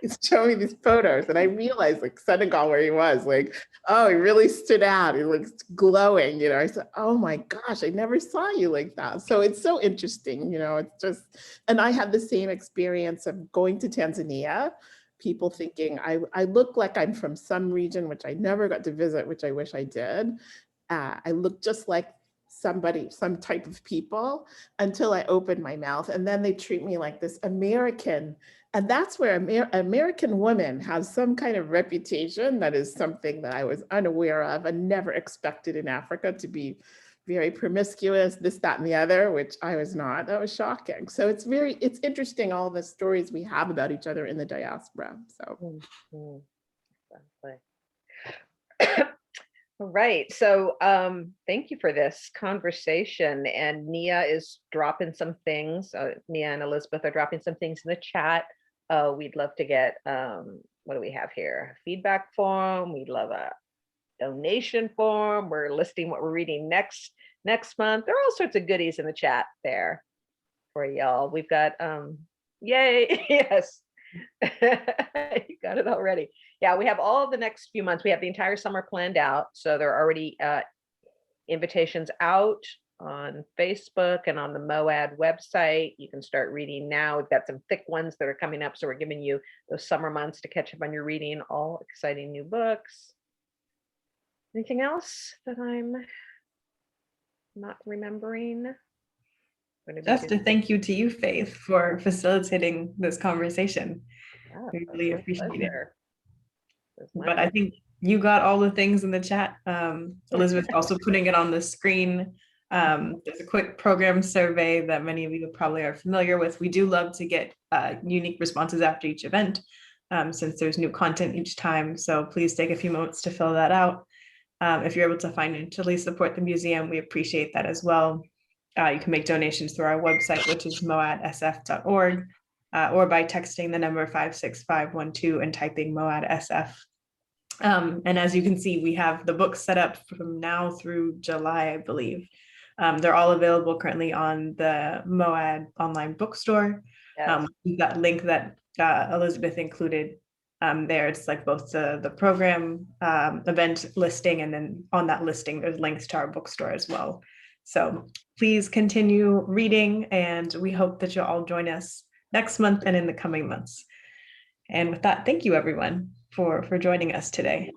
he's showing me these photos. And I realized like Senegal where he was, like, oh, he really stood out. He looks glowing, I said, oh my gosh, I never saw you like that. So it's so interesting, it's just, and I had the same experience of going to Tanzania, people thinking I look like I'm from some region, which I never got to visit, which I wish I did. I look just like some type of people until I opened my mouth. And then they treat me like this American. And that's where American women have some kind of reputation that is something that I was unaware of and never expected in Africa, to be very promiscuous, this, that, and the other, which I was not. That was shocking. So it's interesting, all the stories we have about each other in the diaspora. So. All right, so thank you for this conversation. And Nia is dropping some things. Nia and Elizabeth are dropping some things in the chat. We'd love to get, what do we have here? Feedback form. We'd love a donation form. We're listing what we're reading next month. There are all sorts of goodies in the chat there for y'all. We've got, yay, yes. You got it already. Yeah, we have all the next few months. We have the entire summer planned out. So there are already invitations out on Facebook and on the MoAD website. You can start reading now. We've got some thick ones that are coming up. So we're giving you those summer months to catch up on your reading, all exciting new books. Anything else that I'm not remembering? Just a thank you to you, Faith, for facilitating this conversation. Yeah, we really appreciate it. But I I think you got all the things in the chat. Elizabeth also putting it on the screen. There's a quick program survey that many of you probably are familiar with. We do love to get unique responses after each event, since there's new content each time. So please take a few moments to fill that out. If you're able to financially support the museum, we appreciate that as well. You can make donations through our website, which is moadsf.org, or by texting the number 56512 and typing MoAD-SF. And as you can see, we have the books set up from now through July, I believe. They're all available currently on the MoAD online bookstore. Yes. That link that Elizabeth included there, it's like both the program event listing, and then on that listing, there's links to our bookstore as well. So please continue reading, and we hope that you'll all join us next month and in the coming months. And with that, thank you everyone for joining us today.